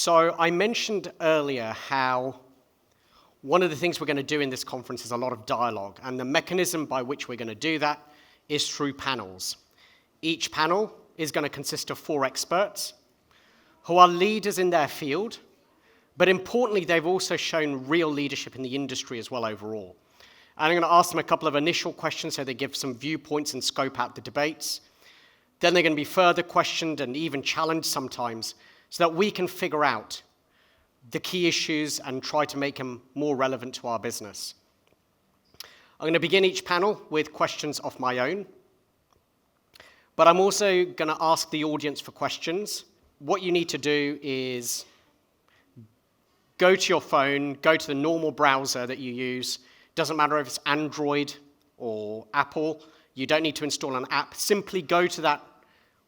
So I mentioned earlier how one of the things we're going to do in this conference is a lot of dialogue, and the mechanism by which we're going to do that is through panels. Each panel is going to consist of 4 experts who are leaders in their field, but importantly, they've also shown real leadership in the industry as well overall. And I'm going to ask them a couple of initial questions so they give some viewpoints and scope out the debates. Then they're going to be further questioned and even challenged sometimes so that we can figure out the key issues and try to make them more relevant to our business. I'm going to begin each panel with questions of my own, but I'm also going to ask the audience for questions. What you need to do is go to your phone, go to the normal browser that you use. Doesn't matter if it's Android or Apple. You don't need to install an app. Simply go to that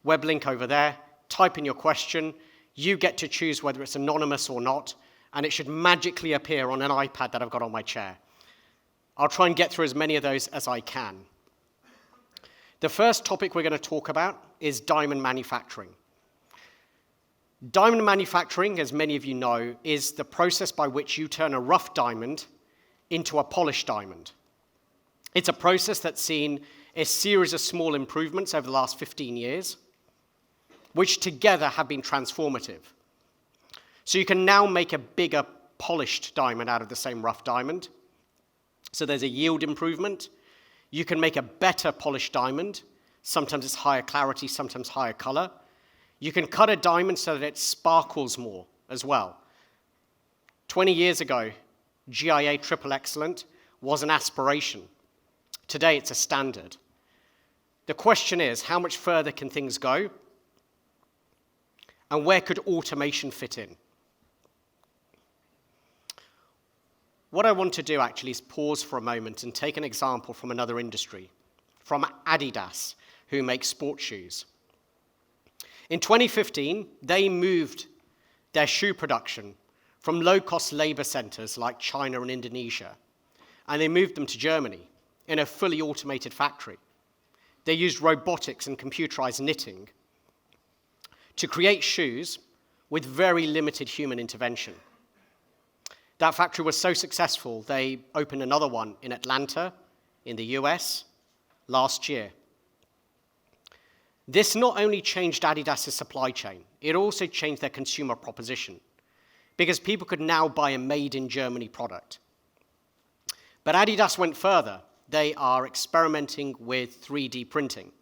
web link over there, type in your question. You get to choose whether it's anonymous or not, and it should magically appear on an iPad that I've got on my chair. I'll try and get through as many of those as I can. The first topic we're going to talk about is diamond manufacturing. Diamond manufacturing, as many of you know, is the process by which you turn a rough diamond into a polished diamond. It's a process that's seen a series of small improvements over the last 15 years, which together have been transformative. So you can now make a bigger polished diamond out of the same rough diamond. So there's a yield improvement. You can make a better polished diamond. Sometimes it's higher clarity, sometimes higher color. You can cut a diamond so that it sparkles more as well. 20 years ago, GIA Triple Excellent was an aspiration. Today, it's a standard. The question is, how much further can things go? And where could automation fit in? What I want to do actually is pause for a moment and take an example from another industry, from Adidas, who make sports shoes. In 2015, they moved their shoe production from low-cost labor centers like China and Indonesia, and they moved them to Germany in a fully automated factory. They used robotics and computerized knitting to create shoes with very limited human intervention. That factory was so successful, they opened another one in Atlanta, in the US, last year. This not only changed Adidas's supply chain, it also changed their consumer proposition, because people could now buy a made-in-Germany product. But Adidas went further. They are experimenting with 3D printing.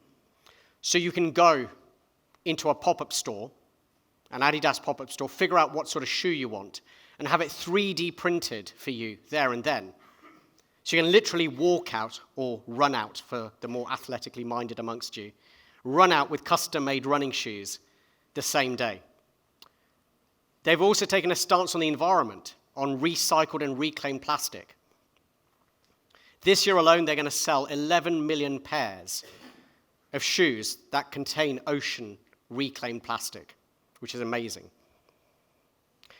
So you can go into a pop-up store, an Adidas pop-up store, figure out what sort of shoe you want, and have it 3D printed for you there and then. So you can literally walk out or run out, for the more athletically minded amongst you, run out with custom-made running shoes the same day. They've also taken a stance on the environment, on recycled and reclaimed plastic. This year alone, they're going to sell 11 million pairs of shoes that contain ocean reclaimed plastic, which is amazing.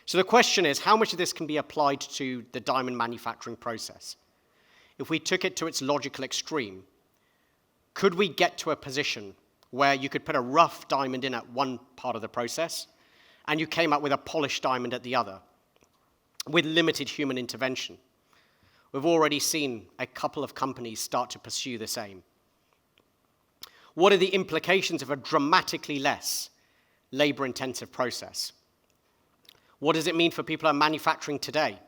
So the question is, how much of this can be applied to the diamond manufacturing process? If we took it to its logical extreme, could we get to a position where you could put a rough diamond in at one part of the process, and you came up with a polished diamond at the other, with limited human intervention? We've already seen a couple of companies start to pursue the same. What are the implications of a dramatically less labor-intensive process? What does it mean for people who are manufacturing today?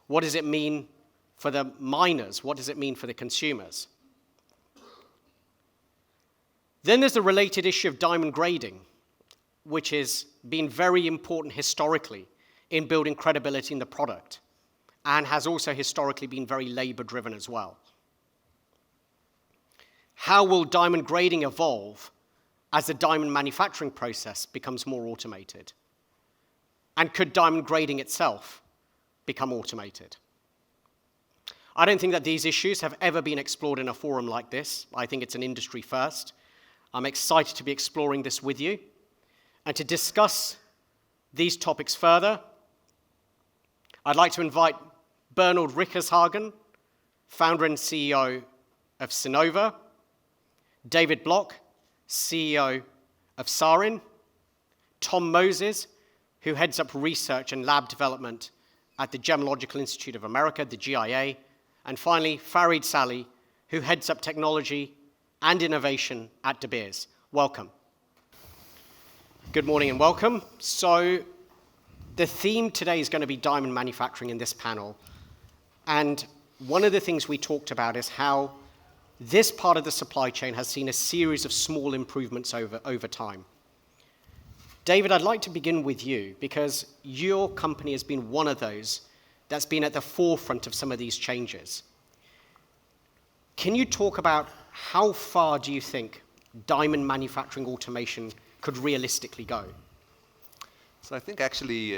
What does it mean for the miners? What does it mean for the consumers? Then there's the related issue of diamond grading, which has been very important historically in building credibility in the product, and has also historically been very labor-driven as well. How will diamond grading evolve as the diamond manufacturing process becomes more automated? And could diamond grading itself become automated? I don't think that these issues have ever been explored in a forum like this. I think it's an industry first. I'm excited to be exploring this with you. And to discuss these topics further, I'd like to invite Bernold Richerzhagen, founder and CEO of Synova, David Block, CEO of Sarine, Tom Moses, who heads up research and lab development at the Gemological Institute of America, the GIA. And finally, Faried Sallie, who heads up technology and innovation at De Beers. Welcome. Good morning and welcome. So the theme today is going to be diamond manufacturing in this panel. And one of the things we talked about is how this part of the supply chain has seen a series of small improvements over time. David, I'd like to begin with you because your company has been one of those that's been at the forefront of some of these changes. Can you talk about how far do you think diamond manufacturing automation could realistically go? So I think actually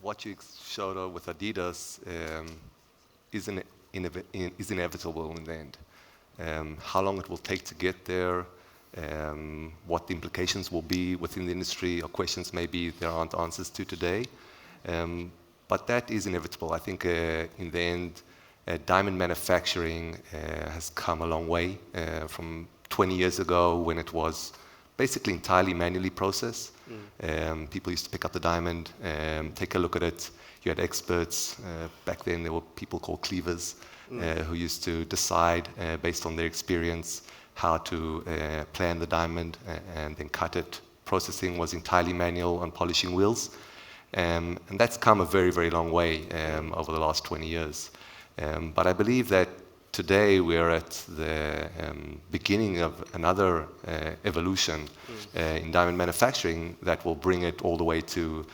what you showed with Adidas is inevitable in the end. How long it will take to get there, what the implications will be within the industry, or questions maybe there aren't answers to today. But that is inevitable. I think in the end, diamond manufacturing has come a long way from 20 years ago when it was basically entirely manually processed. People used to pick up the diamond, take a look at it. You had experts. Back then there were people called cleavers who used to decide based on their experience how to plan the diamond and then cut it. Processing was entirely manual on polishing wheels. And that's come a very, very long way over the last 20 years. But I believe that today we're at the beginning of another evolution in diamond manufacturing that will bring it all the way to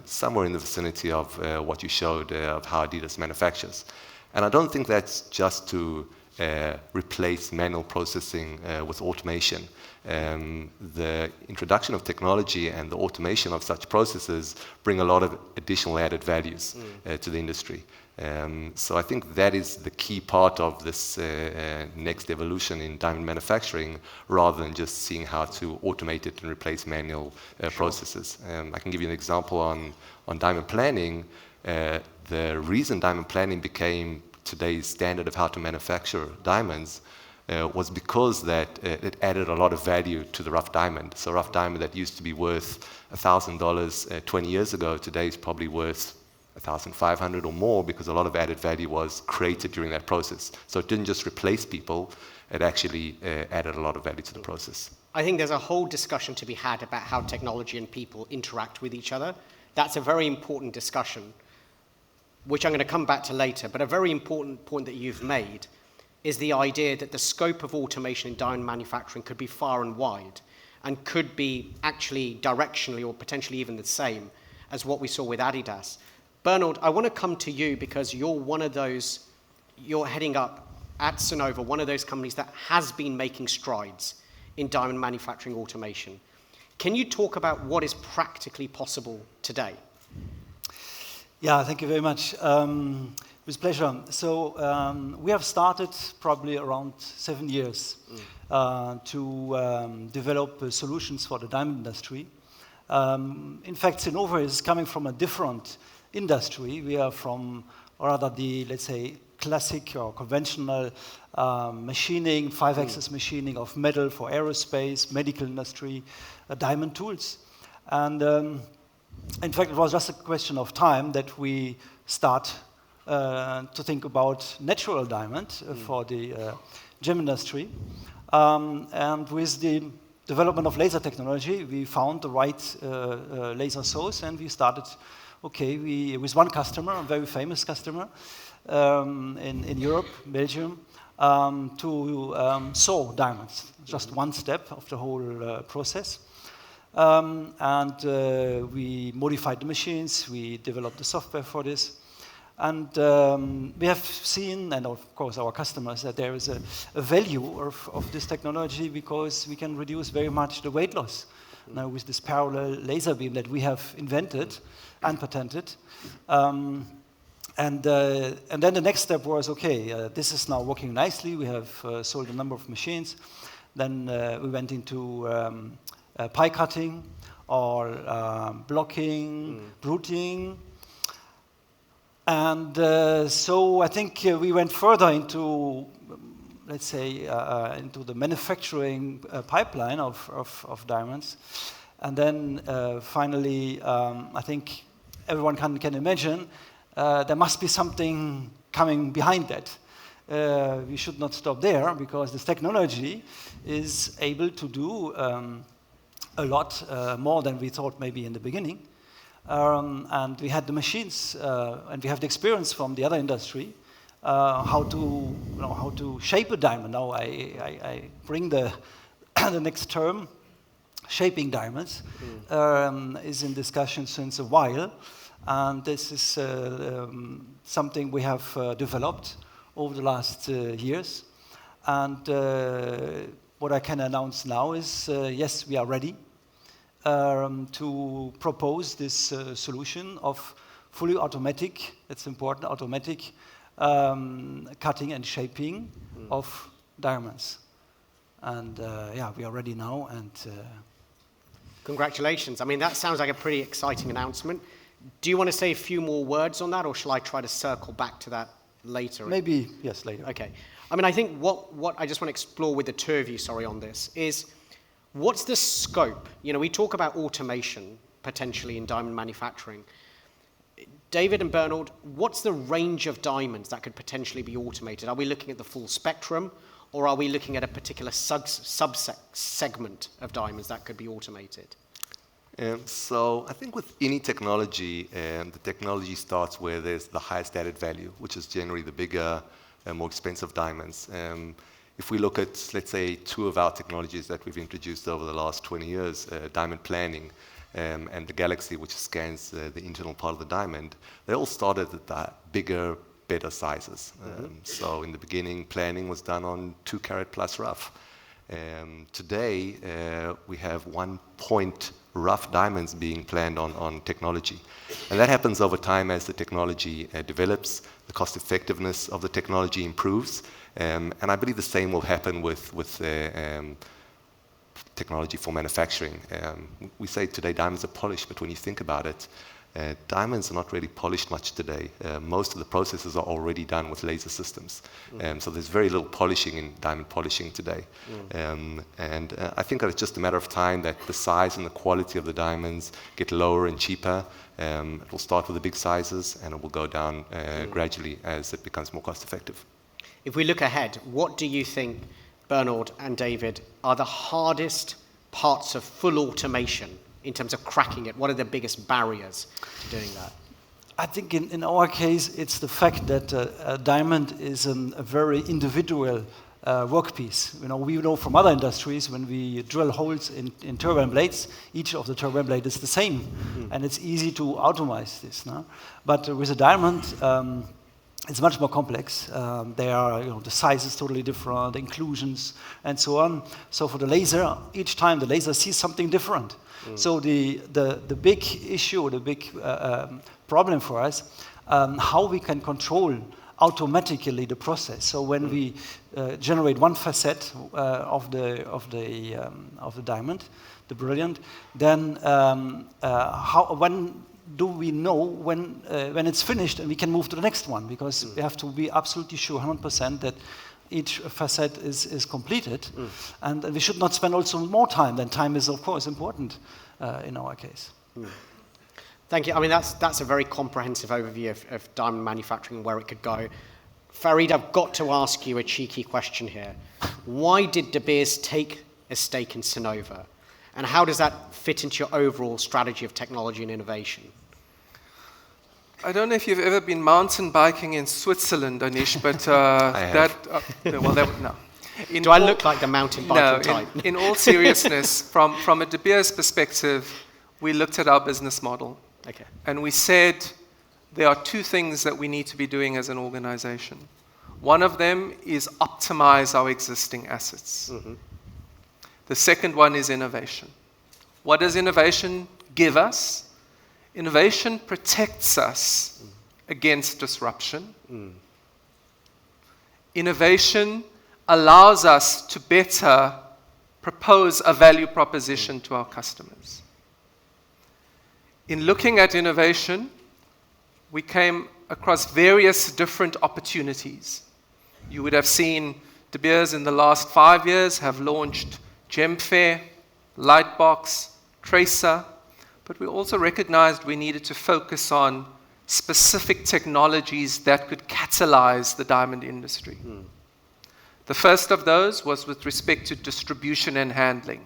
somewhere in the vicinity of what you showed of how Adidas manufactures. And I don't think that's just to replace manual processing with automation. The introduction of technology and the automation of such processes bring a lot of additional added values to the industry. So I think that is the key part of this next evolution in diamond manufacturing, rather than just seeing how to automate it and replace manual processes. I can give you an example on diamond planning. The reason diamond planning became today's standard of how to manufacture diamonds was because that it added a lot of value to the rough diamond. So a rough diamond that used to be worth $1,000 20 years ago, today is probably worth $1,500 or more, because a lot of added value was created during that process. So it didn't just replace people, it actually added a lot of value to the process. I think there's a whole discussion to be had about how technology and people interact with each other. That's a very important discussion, which I'm going to come back to later. But a very important point that you've made is the idea that the scope of automation in diamond manufacturing could be far and wide, and could be actually directionally or potentially even the same as what we saw with Adidas. Bernold, I want to come to you because you're one of those, you're heading up at Synova, one of those companies that has been making strides in diamond manufacturing automation. Can you talk about what is practically possible today? Yeah, thank you very much. With pleasure. So we have started probably around 7 years to develop solutions for the diamond industry. In fact, Synova is coming from a different industry. We are from rather the, let's say, classic or conventional machining, 5-axis machining of metal for aerospace, medical industry, diamond tools. And in fact, it was just a question of time that we start to think about natural diamond for the gem industry. And with the development of laser technology, we found the right laser source, and we started, with one customer, a very famous customer in Europe, Belgium, to saw diamonds, just one step of the whole process. And we modified the machines, we developed the software for this. And we have seen, and of course our customers, that there is a value of this technology, because we can reduce very much the weight loss now with this parallel laser beam that we have invented and patented. And then the next step was, this is now working nicely. We have sold a number of machines. Then we went into pie cutting or blocking, brouting. And so I think we went further into, let's say, into the manufacturing pipeline of diamonds. And then finally, I think everyone can imagine there must be something coming behind that. We should not stop there, because this technology is able to do a lot more than we thought maybe in the beginning. And we had the machines, and we have the experience from the other industry, how to shape a diamond. Now I bring the the next term, shaping diamonds, is in discussion since a while, and this is something we have developed over the last years. And what I can announce now is, yes, we are ready to propose this solution of fully automatic, it's important, automatic cutting and shaping of diamonds. And yeah, we are ready now. And congratulations. I mean, that sounds like a pretty exciting announcement. Do you want to say a few more words on that, or shall I try to circle back to that later? Maybe, yes, later. Okay. I mean, I think what I just want to explore with the two of you, sorry, on this is, what's the scope? You know, we talk about automation potentially in diamond manufacturing. David and Bernold, what's the range of diamonds that could potentially be automated? Are we looking at the full spectrum, or are we looking at a particular segment of diamonds that could be automated? So I think with any technology, the technology starts where there's the highest added value, which is generally the bigger and more expensive diamonds. If we look at, let's say, two of our technologies that we've introduced over the last 20 years, diamond planning and the Galaxy, which scans the internal part of the diamond, they all started at the bigger, better sizes. So in the beginning, planning was done on 2 carat plus rough. Today, we have 1 point rough diamonds being planned on technology. And that happens over time as the technology develops, the cost effectiveness of the technology improves, and I believe the same will happen with technology for manufacturing. We say today diamonds are polished, but when you think about it, diamonds are not really polished much today. Most of the processes are already done with laser systems. So there's very little polishing in diamond polishing today. And I think that it's just a matter of time that the size and the quality of the diamonds get lower and cheaper. It will start with the big sizes, and it will go down gradually as it becomes more cost effective. If we look ahead, what do you think, Bernold and David, are the hardest parts of full automation in terms of cracking it? What are the biggest barriers to doing that? I think in our case, it's the fact that a diamond is a very individual workpiece. You know, we know from other industries, when we drill holes in turbine blades, each of the turbine blades is the same, and it's easy to automate this. No? But with a diamond, it's much more complex. They are, you know, the size is totally different, the inclusions, and so on. So for the laser, each time the laser sees something different. So the big issue, or the big problem for us, how we can control automatically the process. So when we generate one facet of the diamond, the brilliant, then when do we know when it's finished and we can move to the next one? Because we have to be absolutely sure, 100%, that each facet is completed. And we should not spend also more time. Then time is, of course, important in our case. Thank you. I mean, that's a very comprehensive overview of diamond manufacturing and where it could go. Faried, I've got to ask you a cheeky question here. Why did De Beers take a stake in Synova? And how does that fit into your overall strategy of technology and innovation? I don't know if you've ever been mountain biking in Switzerland, Anish, but no. Do I look like the mountain biking type? In all seriousness, from a De Beers perspective, we looked at our business model. Okay. And we said there are two things that we need to be doing as an organization. One of them is optimize our existing assets. The second one is innovation. What does innovation give us? Innovation protects us against disruption. Innovation allows us to better propose a value proposition to our customers. In looking at innovation, we came across various different opportunities. You would have seen De Beers in the last 5 years have launched GEMFAIR, Lightbox, tracer, but we also recognized we needed to focus on specific technologies that could catalyze the diamond industry. The first of those was with respect to distribution and handling.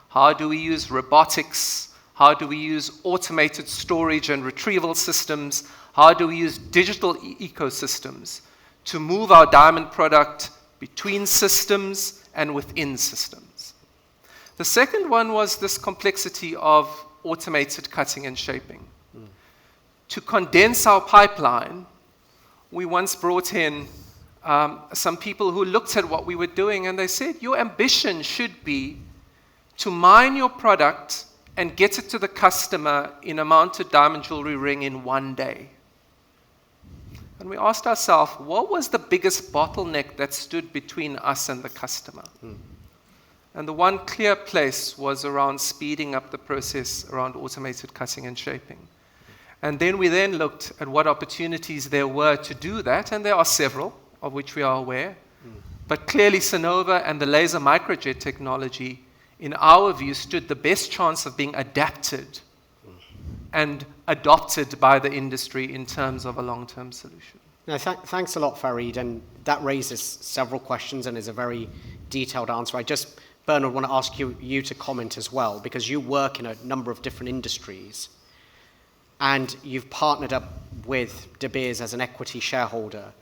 How do we use robotics? How do we use automated storage and retrieval systems? How do we use digital ecosystems to move our diamond product between systems and within systems? The second one was this complexity of automated cutting and shaping. To condense our pipeline, we once brought in some people who looked at what we were doing, and they said, your ambition should be to mine your product and get it to the customer in a mounted diamond jewelry ring in 1 day. And we asked ourselves, what was the biggest bottleneck that stood between us and the customer? And the one clear place was around speeding up the process around automated cutting and shaping. And then we then looked at what opportunities there were to do that, and there are several, of which we are aware. But clearly Synova and the laser microjet technology, in our view, stood the best chance of being adapted and adopted by the industry in terms of a long-term solution. No, thanks a lot, Faried, and that raises several questions and is a very detailed answer. I just, Bernold, want to ask you to comment as well, because you work in a number of different industries, and you've partnered up with De Beers as an equity shareholder.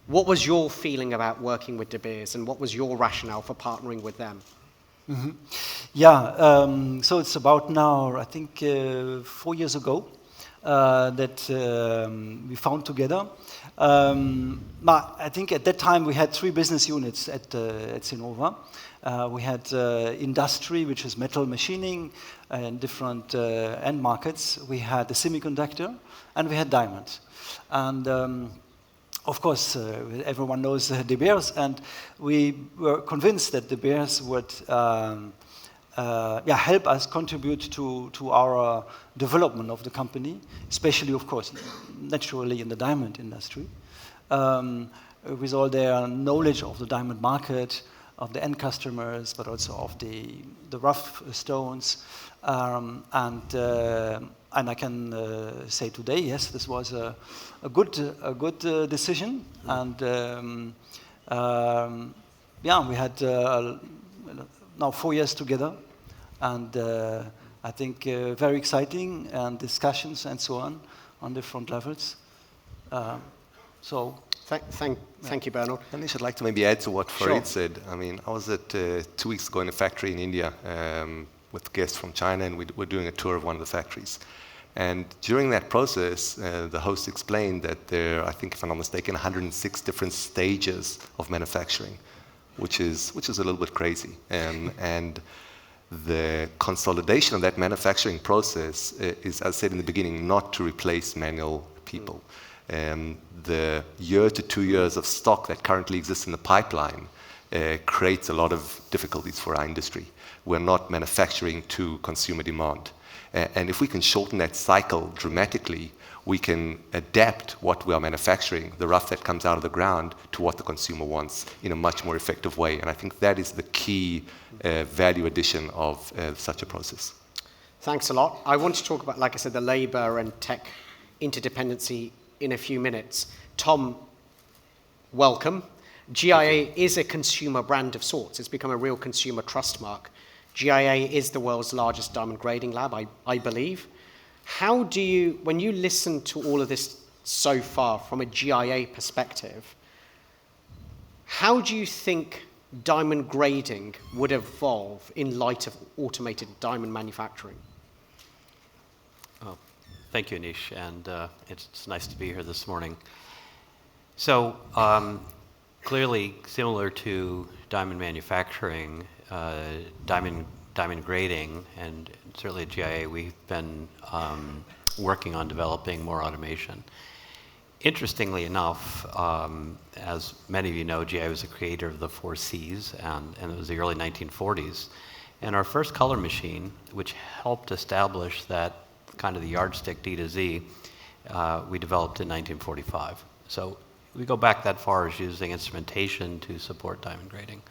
What was your feeling about working with De Beers, and what was your rationale for partnering with them? Yeah, so it's about now, I think, 4 years ago that we found together. But I think at that time we had 3 business units at Synova. We had industry, which is metal machining and different end markets. We had the semiconductor, and we had diamond. And of course, everyone knows De Beers, and we were convinced that De Beers would help us contribute to our development of the company, especially, of course, naturally in the diamond industry, with all their knowledge of the diamond market, of the end customers, but also of the rough stones. And I can say today, yes, this was a good decision. And we had now 4 years together, and I think very exciting, and discussions and so on different levels. Thank you, Bernold. Anish, I'd like to maybe add to what Faried Sure. said. I mean, I was at 2 weeks ago in a factory in India with guests from China, and we were doing a tour of one of the factories. And during that process, the host explained that there, I think if I'm not mistaken, 106 different stages of manufacturing, which is a little bit crazy. And the consolidation of that manufacturing process is, as I said in the beginning, not to replace manual people. The 1 to 2 years of stock that currently exists in the pipeline creates a lot of difficulties for our industry. We're not manufacturing to consumer demand. And if we can shorten that cycle dramatically, we can adapt what we are manufacturing, the rough that comes out of the ground, to what the consumer wants in a much more effective way. And I think that is the key value addition of such a process. Thanks a lot. I want to talk about, like I said, the labor and tech interdependency in a few minutes. Tom, welcome. GIA is a consumer brand of sorts. It's become a real consumer trust mark. GIA is the world's largest diamond grading lab, I believe. How do you, when you listen to all of this so far from a GIA perspective, how do you think diamond grading would evolve in light of automated diamond manufacturing? Oh, thank you, Anish, and it's nice to be here this morning. So clearly, similar to diamond manufacturing, diamond grading, and certainly at GIA, we've been working on developing more automation. Interestingly enough, as many of you know, GIA was the creator of the 4 Cs, and it was the early 1940s. And our first color machine, which helped establish that kind of the yardstick D to Z, we developed in 1945. So we go back that far as using instrumentation to support diamond grading.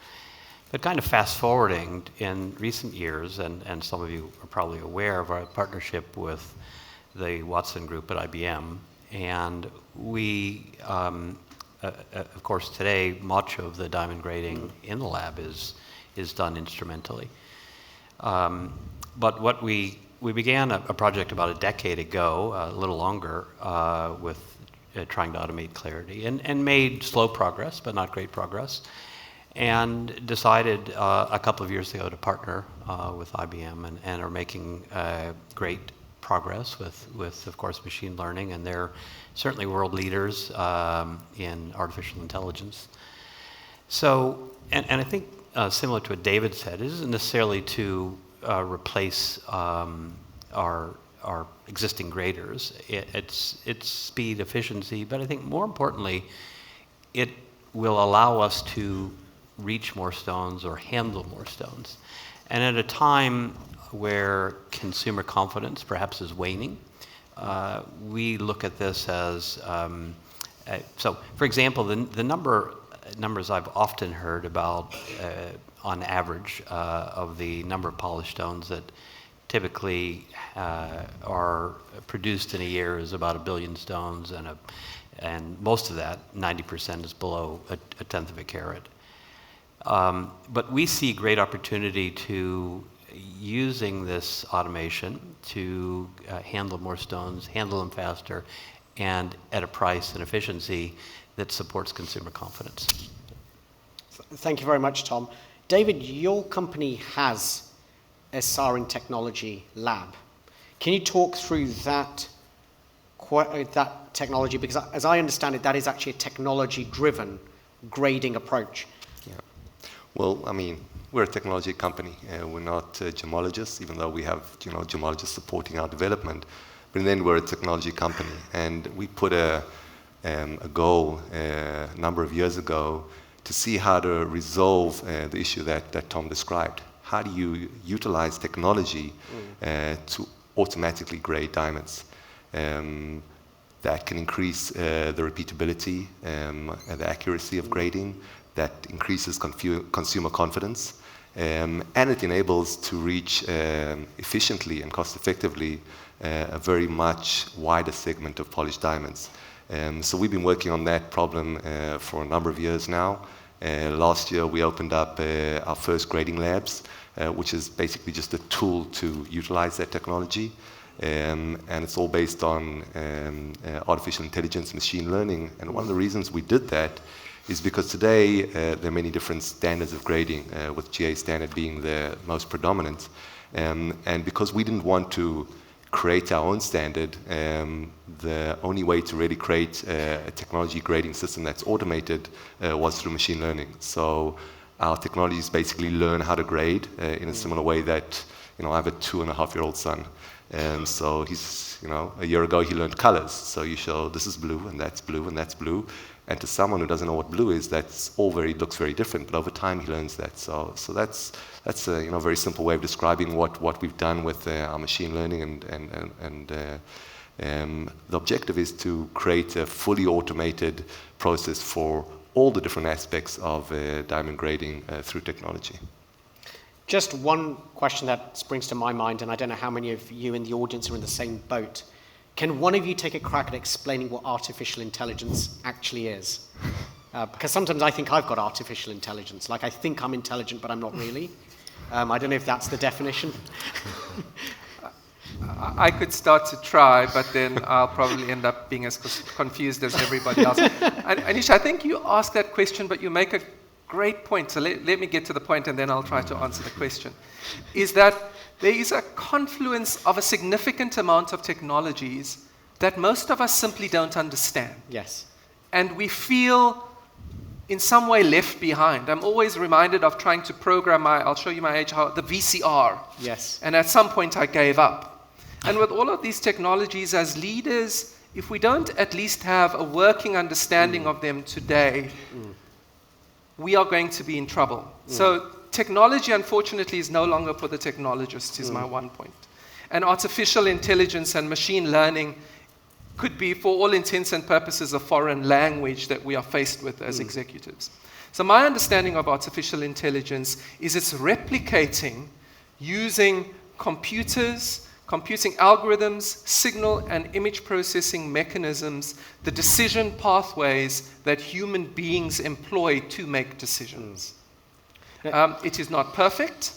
But kind of fast forwarding in recent years, and some of you are probably aware of our partnership with the Watson Group at IBM, and we, of course, today much of the diamond grading in the lab is done instrumentally. But what we began a project about a decade ago, a little longer, with trying to automate clarity, and made slow progress, but not great progress, and decided a couple of years ago to partner with IBM, and are making great progress with, of course, machine learning, and they're certainly world leaders in artificial intelligence. So, and I think similar to what David said, it isn't necessarily to replace our existing graders. It's speed, efficiency, but I think more importantly, it will allow us to reach more stones or handle more stones. And at a time where consumer confidence perhaps is waning, we look at this as, so for example, the numbers I've often heard about on average of the number of polished stones that typically are produced in a year is about 1 billion stones, and most of that, 90%, is below a tenth of a carat. But we see great opportunity to using this automation to handle more stones, handle them faster, and at a price and efficiency that supports consumer confidence. Thank you very much, Tom. David, your company has a Sarine technology lab. Can you talk through that technology? Because as I understand it, that is actually a technology-driven grading approach. Yeah. Well, I mean, we're a technology company. We're not gemologists, even though we have gemologists supporting our development. But then we're a technology company, and we put a goal a number of years ago to see how to resolve the issue that Tom described. How do you utilize technology to automatically grade diamonds? That can increase the repeatability and the accuracy of grading. That increases consumer confidence. And it enables to reach efficiently and cost-effectively a very much wider segment of polished diamonds. So we've been working on that problem for a number of years now. Last year we opened up our first grading labs, which is basically just a tool to utilize that technology. And it's all based on artificial intelligence, machine learning. And one of the reasons we did that is because today there are many different standards of grading, with GA standard being the most predominant. And because we didn't want to create our own standard, the only way to really create a technology grading system that's automated was through machine learning. So our technologies basically learn how to grade in a similar way that, I have a 2.5-year-old son. So he's, a year ago he learned colors. So you show this is blue and that's blue and that's blue. And to someone who doesn't know what blue is, that's all looks very different. But over time, he learns that. So that's a very simple way of describing what we've done with our machine learning. And the objective is to create a fully automated process for all the different aspects of diamond grading through technology. Just one question that springs to my mind, and I don't know how many of you in the audience are in the same boat. Can one of you take a crack at explaining what artificial intelligence actually is? Because sometimes I think I've got artificial intelligence. Like I think I'm intelligent, but I'm not really. I don't know if that's the definition. I could start to try, but then I'll probably end up being as confused as everybody else. Anish, I think you asked that question, but you make a great point. So let me get to the point, and then I'll try to answer the question. Is that there is a confluence of a significant amount of technologies that most of us simply don't understand. Yes. And we feel in some way left behind. I'm always reminded of trying to program I'll show you my age, the VCR. Yes. And at some point I gave up. And with all of these technologies as leaders, if we don't at least have a working understanding of them today, we are going to be in trouble. So technology, unfortunately, is no longer for the technologists, is my one point. And artificial intelligence and machine learning could be, for all intents and purposes, a foreign language that we are faced with as executives. So my understanding of artificial intelligence is it's replicating using computers, computing algorithms, signal and image processing mechanisms, the decision pathways that human beings employ to make decisions. It is not perfect,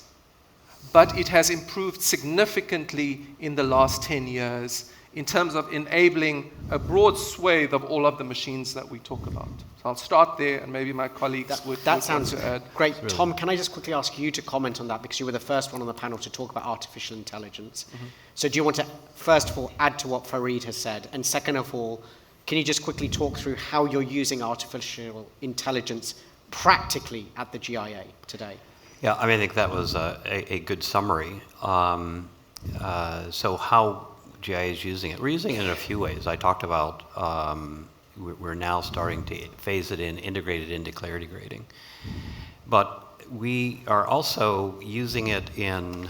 but it has improved significantly in the last 10 years in terms of enabling a broad swathe of all of the machines that we talk about. So I'll start there, and maybe my colleagues would That sounds want to add. great. Tom, can I just quickly ask you to comment on that, because you were the first one on the panel to talk about artificial intelligence. So do you want to, first of all, add to what Faried has said? And second of all, can you just quickly talk through how you're using artificial intelligence practically at the GIA today? Yeah, I mean, I think that was a good summary. So how GIA is using it? We're using it in a few ways. I talked about we're now starting to phase it in, integrate it into clarity grading. But we are also using it in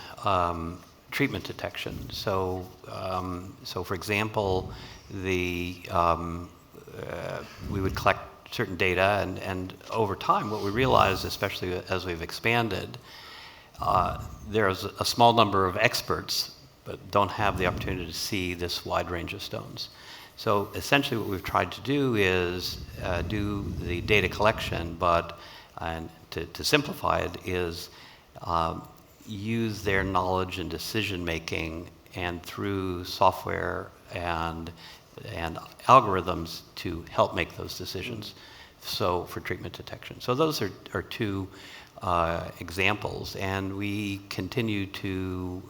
treatment detection. So, for example, we would collect certain data, and over time, what we realized, especially as we've expanded, there's a small number of experts, but don't have the opportunity to see this wide range of stones. So essentially, what we've tried to do is do the data collection, but to simplify it, is use their knowledge and decision making, and through software and algorithms to help make those decisions. So for treatment detection. So those are two examples, and we continue to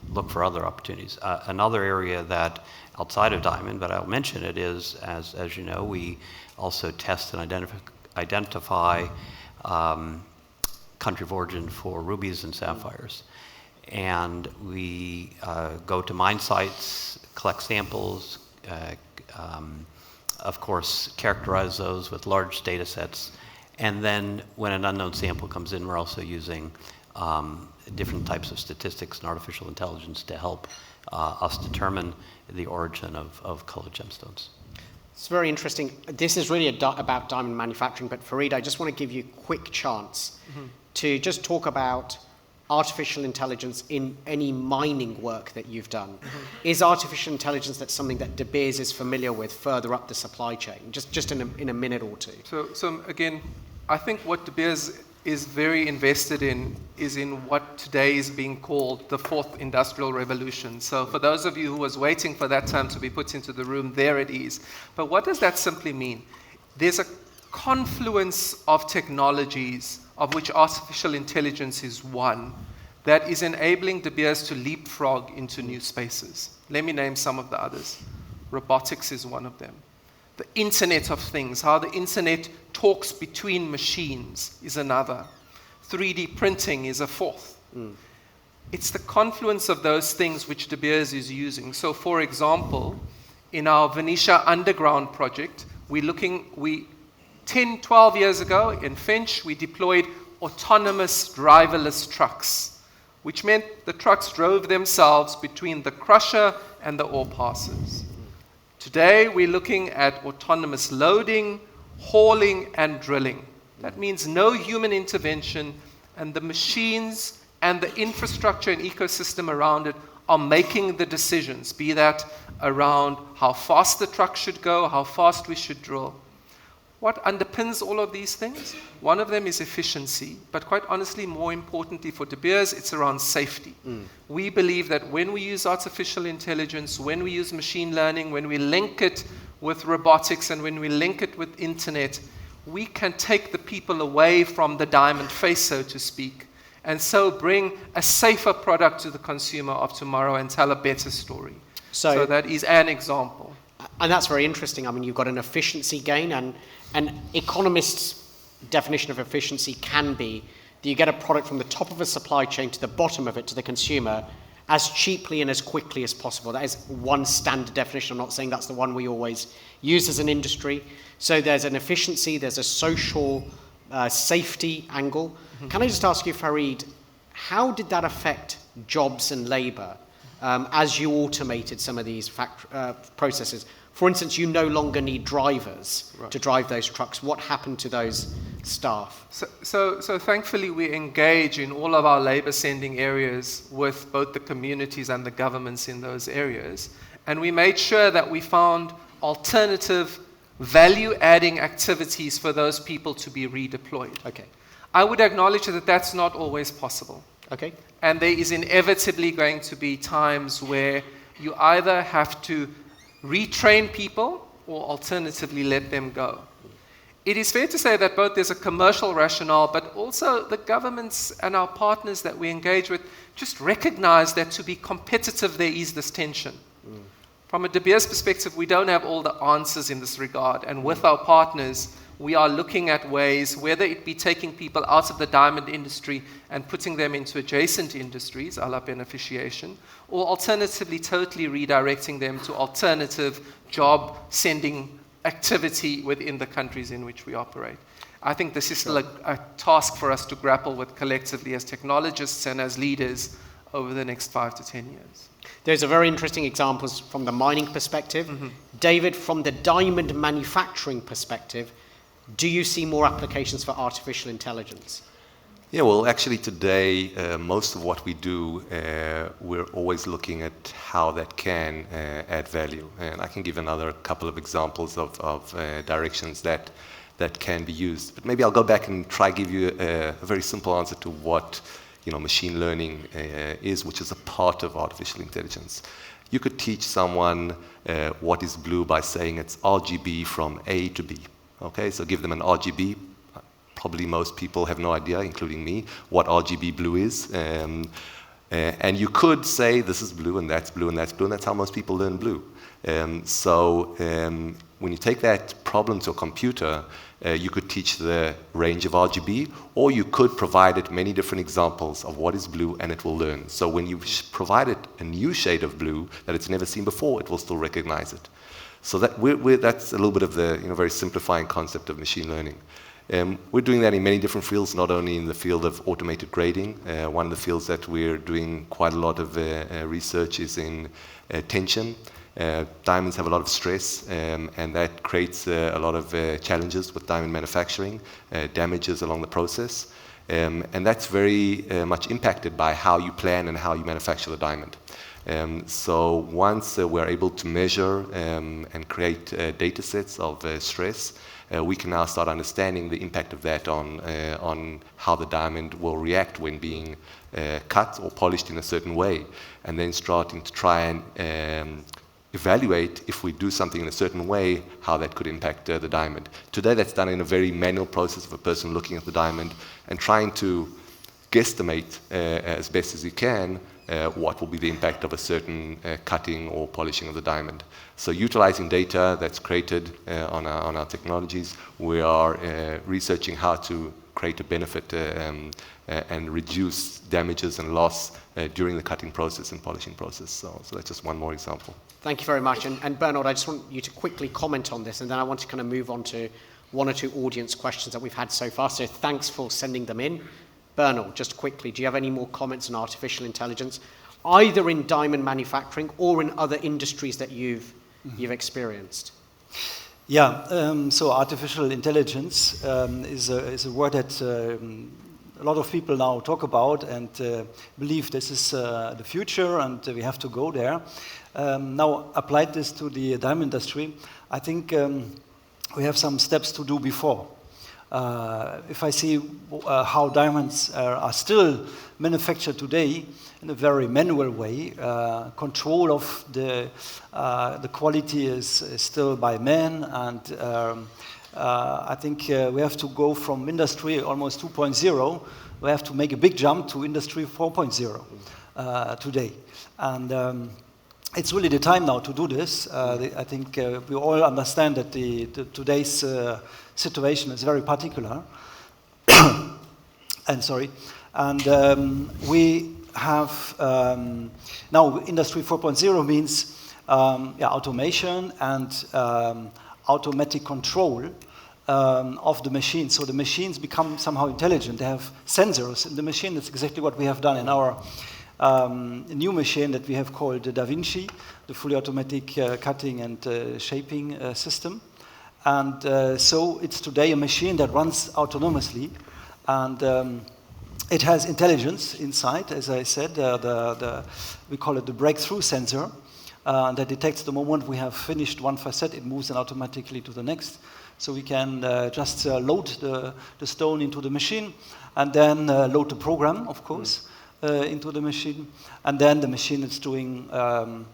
look for other opportunities. Another area that outside of diamond, but I'll mention it, is, as you know, we also test and identify country of origin for rubies and sapphires. And we go to mine sites, collect samples, of course, characterize those with large data sets. And then when an unknown sample comes in, we're also using different types of statistics and artificial intelligence to help us determine the origin of colored gemstones. It's very interesting. This is really about diamond manufacturing, but Faried, I just want to give you a quick chance to just talk about artificial intelligence in any mining work that you've done. Is artificial intelligence that something that De Beers is familiar with further up the supply chain? Just in a minute or two. So again, I think what De Beers is very invested in is in what today is being called the fourth industrial revolution. So for those of you who was waiting for that term to be put into the room, there it is. But what does that simply mean? There's a confluence of technologies, of which artificial intelligence is one, that is enabling De Beers to leapfrog into new spaces. Let me name some of the others. Robotics is one of them. The Internet of Things, how the Internet talks between machines, is another. 3D printing is a fourth. It's the confluence of those things which De Beers is using. So for example, in our Venetia Underground project, 10, 12 years ago in Finch, we deployed autonomous driverless trucks, which meant the trucks drove themselves between the crusher and the ore passes. Today, we're looking at autonomous loading, hauling, and drilling. That means no human intervention, and the machines and the infrastructure and ecosystem around it are making the decisions, be that around how fast the truck should go, how fast we should drill. What underpins all of these things? One of them is efficiency, but quite honestly, more importantly for De Beers, it's around safety. We believe that when we use artificial intelligence, when we use machine learning, when we link it with robotics, and when we link it with internet, we can take the people away from the diamond face, so to speak, and so bring a safer product to the consumer of tomorrow and tell a better story. So that is an example. And that's very interesting. I mean, you've got an efficiency gain, and an economist's definition of efficiency can be that you get a product from the top of a supply chain to the bottom of it to the consumer as cheaply and as quickly as possible. That is one standard definition. I'm not saying that's the one we always use as an industry. So there's an efficiency, there's a social safety angle. Can I just ask you, Faried, how did that affect jobs and labor as you automated some of these processes? For instance, you no longer need drivers to drive those trucks. What happened to those staff? So thankfully we engage in all of our labor sending areas with both the communities and the governments in those areas. And we made sure that we found alternative value-adding activities for those people to be redeployed. Okay. I would acknowledge that that's not always possible. Okay. And there is inevitably going to be times where you either have to retrain people or alternatively let them go. It is fair to say that both there's a commercial rationale, but also the governments and our partners that we engage with just recognize that to be competitive, there is this tension. From a De Beers perspective, we don't have all the answers in this regard. And with our partners, we are looking at ways, whether it be taking people out of the diamond industry and putting them into adjacent industries, a la beneficiation, or alternatively totally redirecting them to alternative job-sending activity within the countries in which we operate. I think this is still a task for us to grapple with collectively as technologists and as leaders over the next 5 to 10 years. There's a very interesting examples from the mining perspective. David, from the diamond manufacturing perspective, do you see more applications for artificial intelligence? Yeah, well, actually today, most of what we do, we're always looking at how that can add value. And I can give another couple of examples of directions that can be used. But maybe I'll go back and try give you a very simple answer to what machine learning is, which is a part of artificial intelligence. You could teach someone what is blue by saying it's RGB from A to B. Okay, so give them an RGB. Probably most people have no idea, including me, what RGB blue is. And you could say this is blue and that's blue and that's blue, and that's how most people learn blue. So when you take that problem to a computer, you could teach the range of RGB, or you could provide it many different examples of what is blue, and it will learn. So when you provide it a new shade of blue that it's never seen before, it will still recognize it. So that that's a little bit of the very simplifying concept of machine learning. We're doing that in many different fields, not only in the field of automated grading. One of the fields that we're doing quite a lot of research is in tension. Diamonds have a lot of stress, and that creates a lot of challenges with diamond manufacturing, damages along the process. And that's very much impacted by how you plan and how you manufacture the diamond. So once we're able to measure and create data sets of stress, we can now start understanding the impact of that on how the diamond will react when being cut or polished in a certain way, and then starting to try and evaluate if we do something in a certain way, how that could impact the diamond. Today that's done in a very manual process of a person looking at the diamond and trying to guesstimate as best as he can what will be the impact of a certain cutting or polishing of the diamond. So utilizing data that's created on our technologies, we are researching how to create a benefit and reduce damages and loss during the cutting process and polishing process. So that's just one more example. Thank you very much. And Bernold, I just want you to quickly comment on this, and then I want to kind of move on to one or two audience questions that we've had so far. So thanks for sending them in. Bernold, just quickly, do you have any more comments on artificial intelligence, either in diamond manufacturing or in other industries that you've experienced? Yeah, so artificial intelligence is a word that a lot of people now talk about and believe this is the future and we have to go there. Now, applied this to the diamond industry, I think we have some steps to do before. If I see how diamonds are still manufactured today in a very manual way, control of the quality is still by man, and I think we have to go from industry almost 2.0, we have to make a big jump to industry 4.0 today. And it's really the time now to do this. I think we all understand that today's situation is very particular. And we have now Industry 4.0 means automation and automatic control of the machine. So the machines become somehow intelligent. They have sensors in the machine. That's exactly what we have done in our a new machine that we have called the Dmcc, the fully automatic cutting and shaping system. And so it's today a machine that runs autonomously, and it has intelligence inside, as I said. We call it the breakthrough sensor that detects the moment we have finished one facet, it moves then automatically to the next. So we can just load the stone into the machine, and then load the program, of course, into the machine. And then the machine is doing the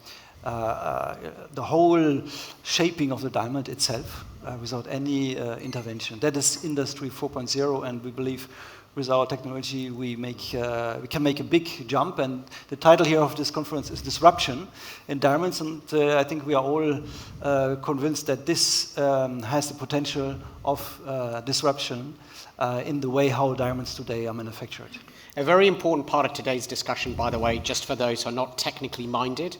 whole shaping of the diamond itself without any intervention. That is Industry 4.0, and we believe with our technology we can make a big jump. And the title here of this conference is Disruption in Diamonds, and I think we are all convinced that this has the potential of disruption in the way how diamonds today are manufactured. A very important part of today's discussion, by the way, just for those who are not technically minded,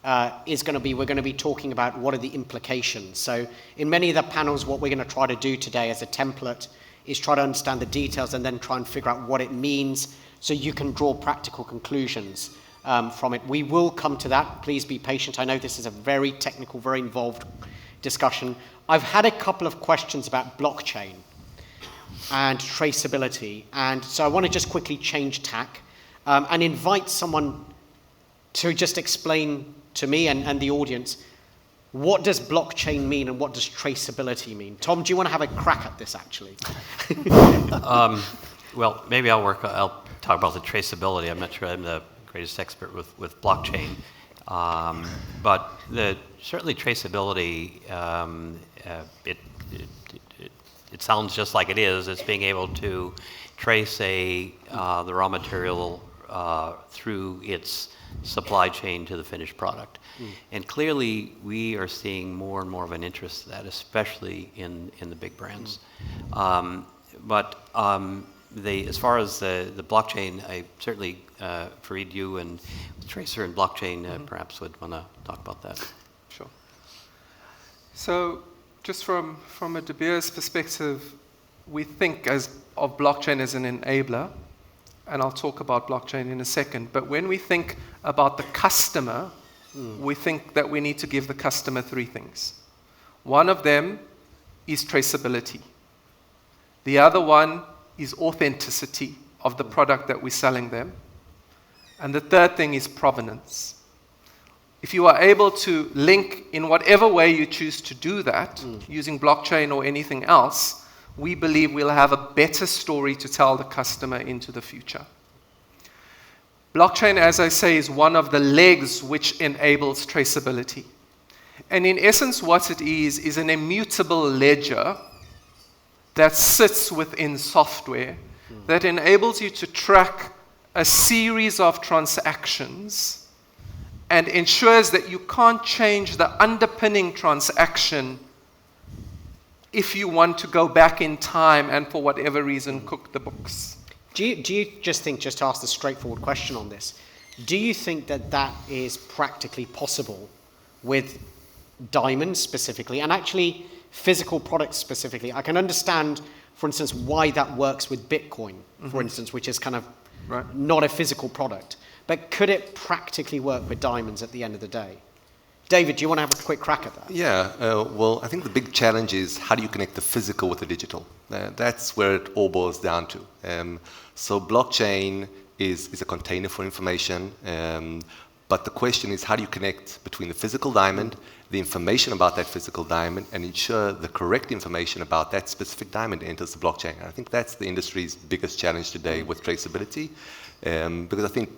we're going to be talking about what are the implications. So in many of the panels, what we're going to try to do today as a template is try to understand the details and then try and figure out what it means so you can draw practical conclusions from it. We will come to that. Please be patient. I know this is a very technical, very involved discussion. I've had a couple of questions about blockchain and traceability, and so I want to just quickly change tack and invite someone to just explain to me and the audience, what does blockchain mean and what does traceability mean? Tom, do you want to have a crack at this, actually? Well, maybe I'll talk about the traceability. I'm not sure I'm the greatest expert with blockchain. But certainly traceability, it sounds just like it is. It's being able to trace the raw material through its supply chain to the finished product. And clearly we are seeing more and more of an interest in that, especially in the big brands. But as far as the blockchain, I certainly, Faried, you and Tracer and blockchain perhaps would want to talk about that. Sure. So just from a De Beers perspective, we think of blockchain as an enabler, and I'll talk about blockchain in a second. But when we think about the customer, we think that we need to give the customer three things. One of them is traceability. The other one is authenticity of the product that we're selling them. And the third thing is provenance. If you are able to link in whatever way you choose to do that, using blockchain or anything else, we believe we'll have a better story to tell the customer into the future. Blockchain, as I say, is one of the legs which enables traceability. And in essence, what it is an immutable ledger that sits within software that enables you to track a series of transactions and ensures that you can't change the underpinning transaction if you want to go back in time and for whatever reason cook the books. Do you just to ask the straightforward question on this, do you think that is practically possible with diamonds specifically, and actually physical products specifically? I can understand, for instance, why that works with Bitcoin, for instance, which is kind of not a physical product. But could it practically work with diamonds at the end of the day? David, do you want to have a quick crack at that? Yeah, well, I think the big challenge is how do you connect the physical with the digital? That's where it all boils down to. So blockchain is a container for information, but the question is how do you connect between the physical diamond, the information about that physical diamond, and ensure the correct information about that specific diamond enters the blockchain? And I think that's the industry's biggest challenge today with traceability, because I think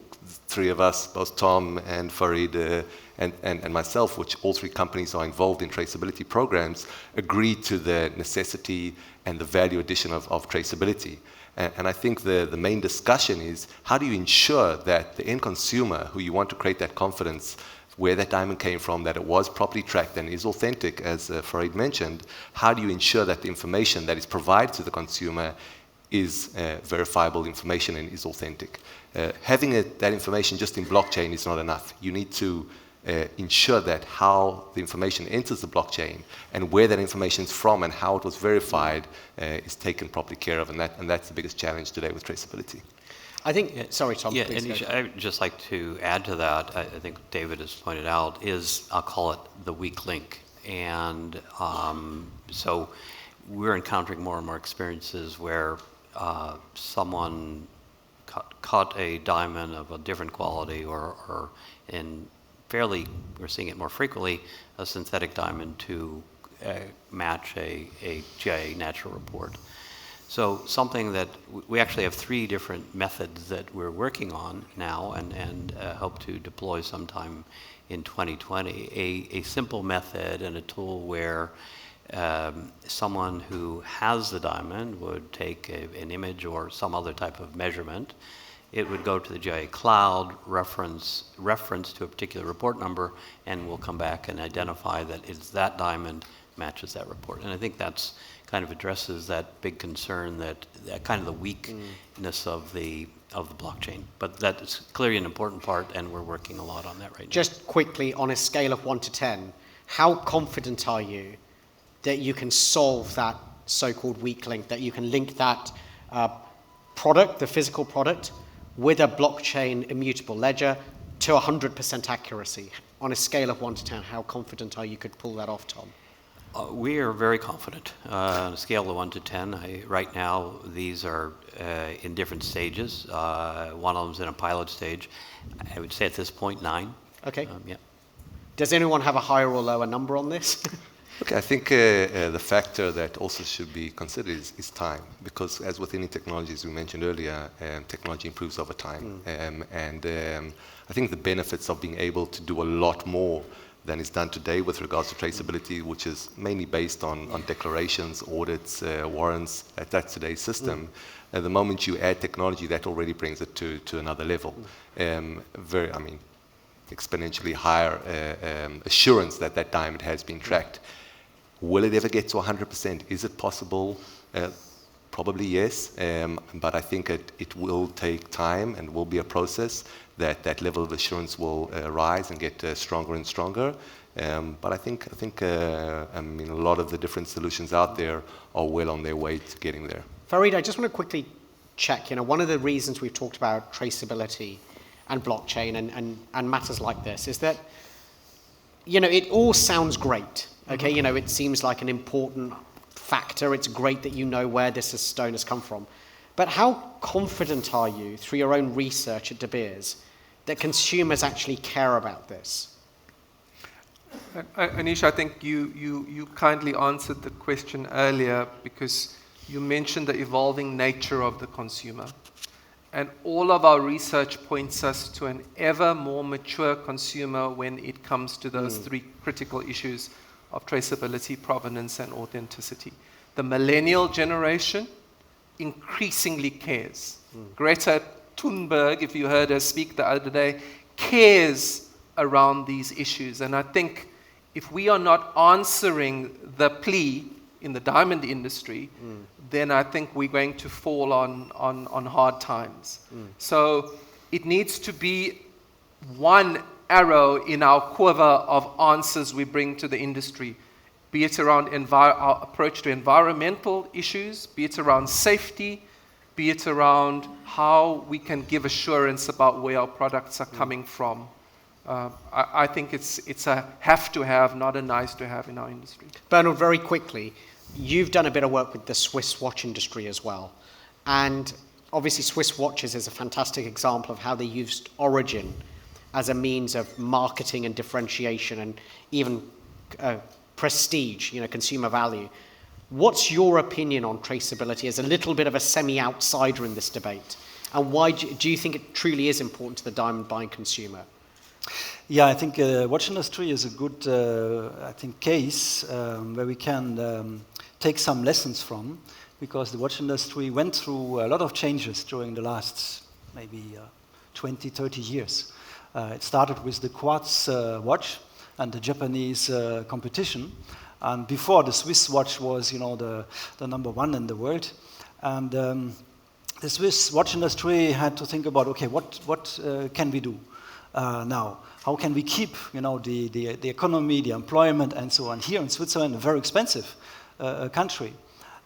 three of us, both Tom and Faried and myself, which all three companies are involved in traceability programs, agree to the necessity and the value addition of traceability. And I think the main discussion is how do you ensure that the end consumer, who you want to create that confidence where that diamond came from, that it was properly tracked and is authentic, as Faried mentioned, how do you ensure that the information that is provided to the consumer is verifiable information and is authentic? Having that information just in blockchain is not enough. You need to ensure that how the information enters the blockchain and where that information is from and how it was verified is taken properly care of, and that's the biggest challenge today with traceability. I think, sorry, Tom. Yeah, please Anish, go. I would just like to add to that, I think David has pointed out, is I'll call it the weak link. And so we're encountering more and more experiences where someone cut a diamond of a different quality or in fairly, we're seeing it more frequently, a synthetic diamond to match a GIA natural report. So something that we actually have 3 different methods that we're working on now and hope to deploy sometime in 2020. A simple method and a tool where someone who has the diamond would take an image or some other type of measurement. It would go to the GIA cloud, reference to a particular report number, and we'll come back and identify that it's that diamond matches that report. And I think that's kind of addresses that big concern that kind of the weakness of the blockchain. But that's clearly an important part, and we're working a lot on that right now. Just quickly, on a scale of 1 to 10, how confident are you that you can solve that so-called weak link, that you can link that product, the physical product, with a blockchain immutable ledger to 100% accuracy? On a scale of 1 to 10, how confident are you could pull that off, Tom? We are very confident. On a scale of 1 to 10, right now these are in different stages. One of them's in a pilot stage. I would say at this point 9. Okay. Yeah. Does anyone have a higher or lower number on this? Okay, I think the factor that also should be considered is time, because as with any technology, as we mentioned earlier, technology improves over time. I think the benefits of being able to do a lot more than is done today with regards to traceability, which is mainly based on declarations, audits, warrants, that's today's system. At the moment you add technology, that already brings it to another level. Exponentially higher assurance that that diamond has been tracked. Will it ever get to 100%? Is it possible? Probably yes, but I think it will take time and will be a process that level of assurance will rise and get stronger and stronger. But I think a lot of the different solutions out there are well on their way to getting there. Faried, I just want to quickly check, one of the reasons we've talked about traceability and blockchain and matters like this is that, it all sounds great, okay? It seems like an important factor. It's great that you know where this stone has come from. But how confident are you, through your own research at De Beers, that consumers actually care about this? Anish, I think you kindly answered the question earlier because you mentioned the evolving nature of the consumer. And all of our research points us to an ever more mature consumer when it comes to those 3 critical issues of traceability, provenance, and authenticity. The millennial generation increasingly cares. Greta Thunberg, if you heard her speak the other day, cares around these issues. And I think if we are not answering the plea in the diamond industry, then I think we're going to fall on hard times. So it needs to be one arrow in our quiver of answers we bring to the industry, be it around our approach to environmental issues, be it around safety, be it around how we can give assurance about where our products are coming from. I think it's a have to have, not a nice to have in our industry. Bernold, very quickly, you've done a bit of work with the Swiss watch industry as well. And obviously Swiss watches is a fantastic example of how they used origin as a means of marketing and differentiation and even prestige, consumer value. What's your opinion on traceability as a little bit of a semi-outsider in this debate? And why do you think it truly is important to the diamond buying consumer? Yeah, I think watch industry is a good, case where we can take some lessons from, because the watch industry went through a lot of changes during the last maybe 20, 30 years. It started with the quartz watch and the Japanese competition. And before, the Swiss watch was, the number 1 in the world. And the Swiss watch industry had to think about, okay, what can we do now? How can we keep, the economy, the employment, and so on? Here in Switzerland, a very expensive country.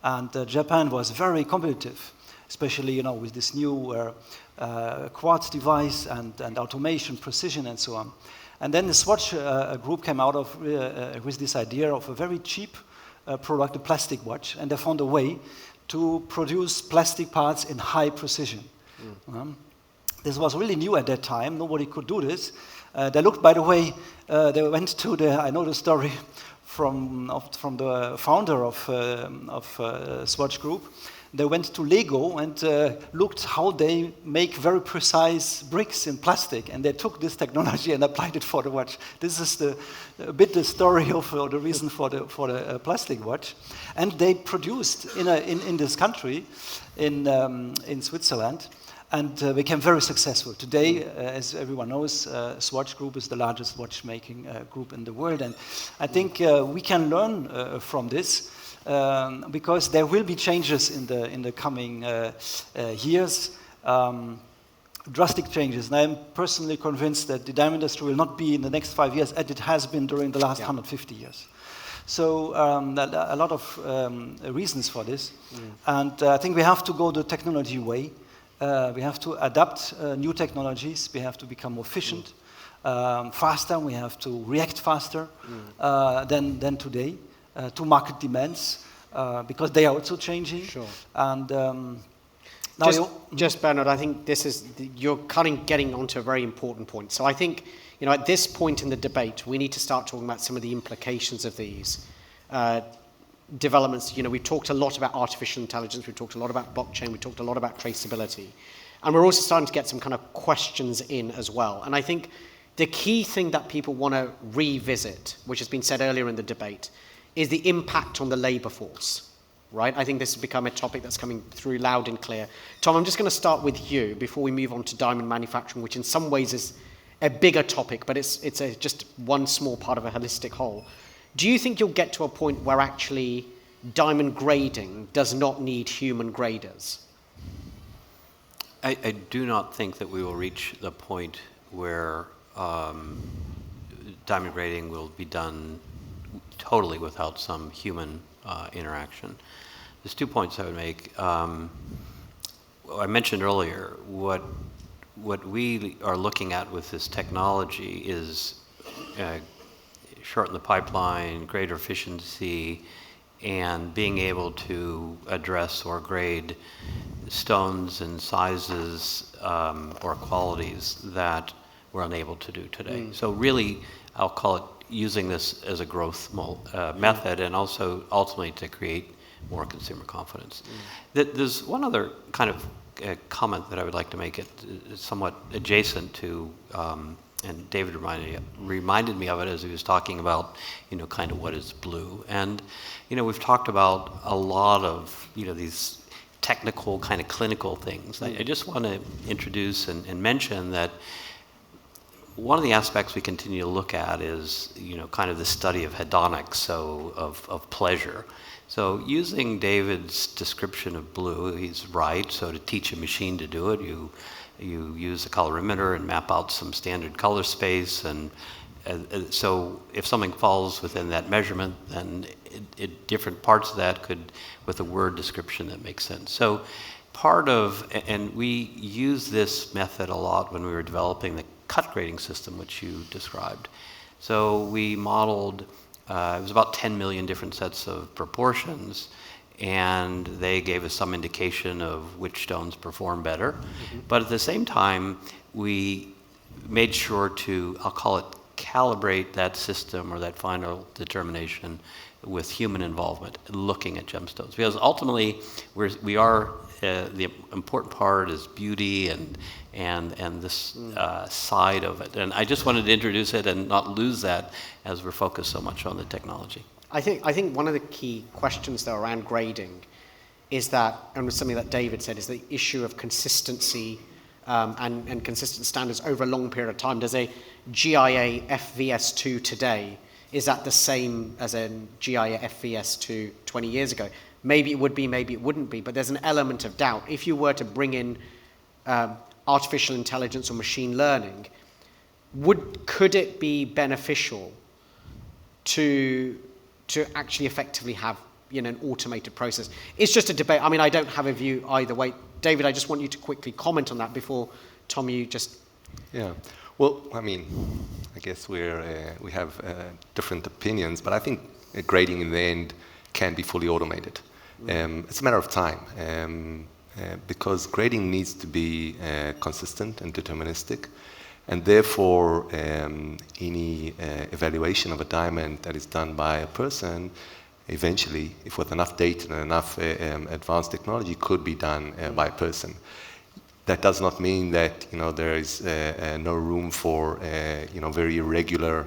And Japan was very competitive. especially with this new quartz device and automation, precision, and so on. And then the Swatch group came out with this idea of a very cheap product, a plastic watch, and they found a way to produce plastic parts in high precision. This was really new at that time. Nobody could do this. They looked, by the way, they went to I know the story from the founder of Swatch Group. They went to Lego and looked how they make very precise bricks in plastic, and they took this technology and applied it for the watch. This is a bit the story of the reason for the plastic watch. And they produced in this country, in Switzerland, and became very successful. Today, as everyone knows, Swatch Group is the largest watchmaking group in the world, and I think we can learn from this. Because there will be changes in the coming years, drastic changes. And I'm personally convinced that the diamond industry will not be in the next 5 years as it has been during the last 150 years. So a lot of reasons for this. And I think we have to go the technology way. We have to adapt new technologies. We have to become more efficient, faster. We have to react faster than today. To market demands, because they are also changing. Sure. And now just Bernold, I think you're getting onto a very important point. So I think, at this point in the debate, we need to start talking about some of the implications of these developments. We've talked a lot about artificial intelligence, we've talked a lot about blockchain, we've talked a lot about traceability. And we're also starting to get some kind of questions in as well. And I think the key thing that people want to revisit, which has been said earlier in the debate, is the impact on the labor force, right? I think this has become a topic that's coming through loud and clear. Tom, I'm just going to start with you before we move on to diamond manufacturing, which in some ways is a bigger topic, but it's just one small part of a holistic whole. Do you think you'll get to a point where actually diamond grading does not need human graders? I do not think that we will reach the point where diamond grading will be done totally without some human interaction. There's 2 points I would make. I mentioned earlier, what we are looking at with this technology is shorten the pipeline, greater efficiency, and being able to address or grade stones and sizes or qualities that we're unable to do today. So really, I'll call it using this as a growth method, and also ultimately to create more consumer confidence. There's one other kind of comment that I would like to make. It's somewhat adjacent to, and David reminded me of it as he was talking about, kind of what is blue. And, we've talked about a lot of, these technical kind of clinical things. I just want to introduce and mention that one of the aspects we continue to look at is, kind of the study of hedonics, so of pleasure. So using David's description of blue, he's right. So to teach a machine to do it, you use a colorimeter and map out some standard color space, and so if something falls within that measurement, then different parts of that could, with a word description that makes sense. So part of, and we use this method a lot when we were developing the cut grading system, which you described. So we modeled, it was about 10 million different sets of proportions, and they gave us some indication of which stones perform better. But at the same time, we made sure to, I'll call it, calibrate that system or that final determination with human involvement, looking at gemstones. Because ultimately, we are the important part is beauty and this side of it. And I just wanted to introduce it and not lose that as we're focused so much on the technology. I think one of the key questions though around grading is that, and was something that David said, is the issue of consistency and consistent standards over a long period of time. Does a GIA FVS2 today, is that the same as a GIA FVS2 20 years ago? Maybe it would be, maybe it wouldn't be, but there's an element of doubt. If you were to bring in artificial intelligence or machine learning, could it be beneficial to actually effectively have an automated process? It's just a debate. I mean, I don't have a view either way. David, I just want you to quickly comment on that before, Tom, you just... Yeah. Well, I mean, I guess we have different opinions, but I think grading in the end can be fully automated. It's a matter of time, because grading needs to be consistent and deterministic, and therefore any evaluation of a diamond that is done by a person, eventually, if with enough data and enough advanced technology, could be done by a person. That does not mean that there is no room for very irregular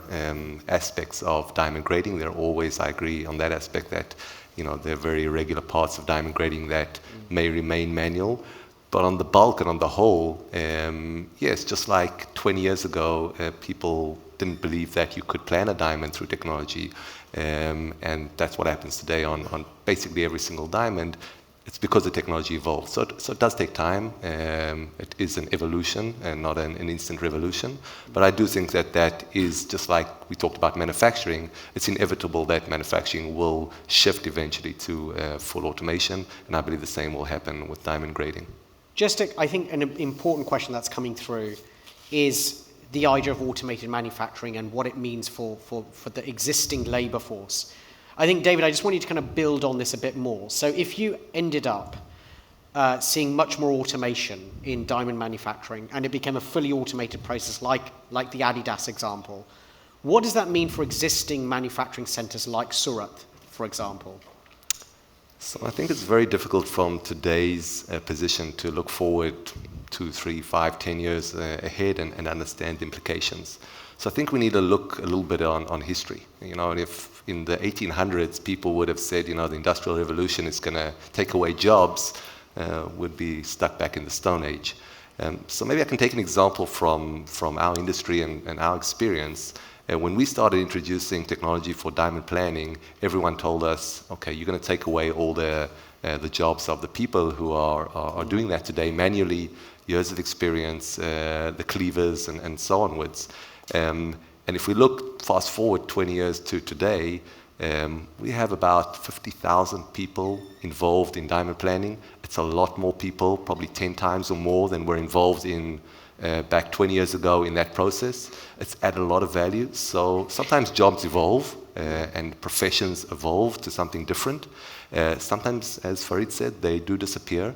aspects of diamond grading. There are always, I agree on that aspect, that there are very irregular parts of diamond grading that may remain manual. But on the bulk and on the whole, yes, just like 20 years ago, people didn't believe that you could plan a diamond through technology, and that's what happens today on basically every single diamond. It's because the technology evolved. So it does take time. It is an evolution and not an instant revolution. But I do think that is, just like we talked about manufacturing, it's inevitable that manufacturing will shift eventually to full automation. And I believe the same will happen with diamond grading. I think an important question that's coming through is the idea of automated manufacturing and what it means for the existing labor force. I think, David, I just want you to kind of build on this a bit more. So if you ended up seeing much more automation in diamond manufacturing and it became a fully automated process like the Adidas example, what does that mean for existing manufacturing centers like Surat, for example? So I think it's very difficult from today's position to look forward 2, 3, 5, 10 years ahead and understand the implications. So I think we need to look a little bit on history. And if in the 1800s people would have said, the Industrial Revolution is going to take away jobs, we'd be stuck back in the Stone Age. So maybe I can take an example from our industry and our experience. When we started introducing technology for diamond planning, everyone told us, okay, you're going to take away all the jobs of the people who are doing that today manually, years of experience, the cleavers and so onwards. And if we look fast forward 20 years to today, we have about 50,000 people involved in diamond planning. It's a lot more people, probably 10 times or more than were involved in back 20 years ago in that process. It's added a lot of value. So sometimes jobs evolve and professions evolve to something different. Sometimes, as Faried said, they do disappear.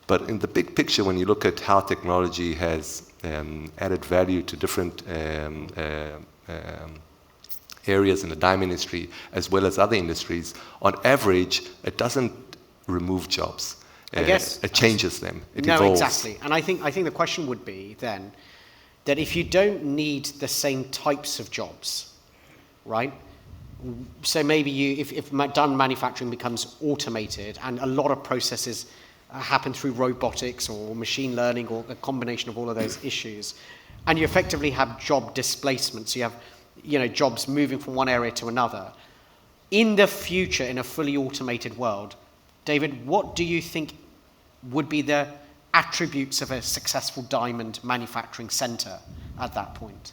But in the big picture, when you look at how technology has added value to different areas in the diamond industry, as well as other industries, on average, it doesn't remove jobs. I guess it changes them. It evolves. Exactly. And I think the question would be then that if you don't need the same types of jobs, right? So maybe if diamond manufacturing becomes automated and a lot of processes happen through robotics or machine learning or a combination of all of those issues, and you effectively have job displacement, so you have jobs moving from one area to another. In the future, in a fully automated world, David, what do you think would be the attributes of a successful diamond manufacturing center at that point?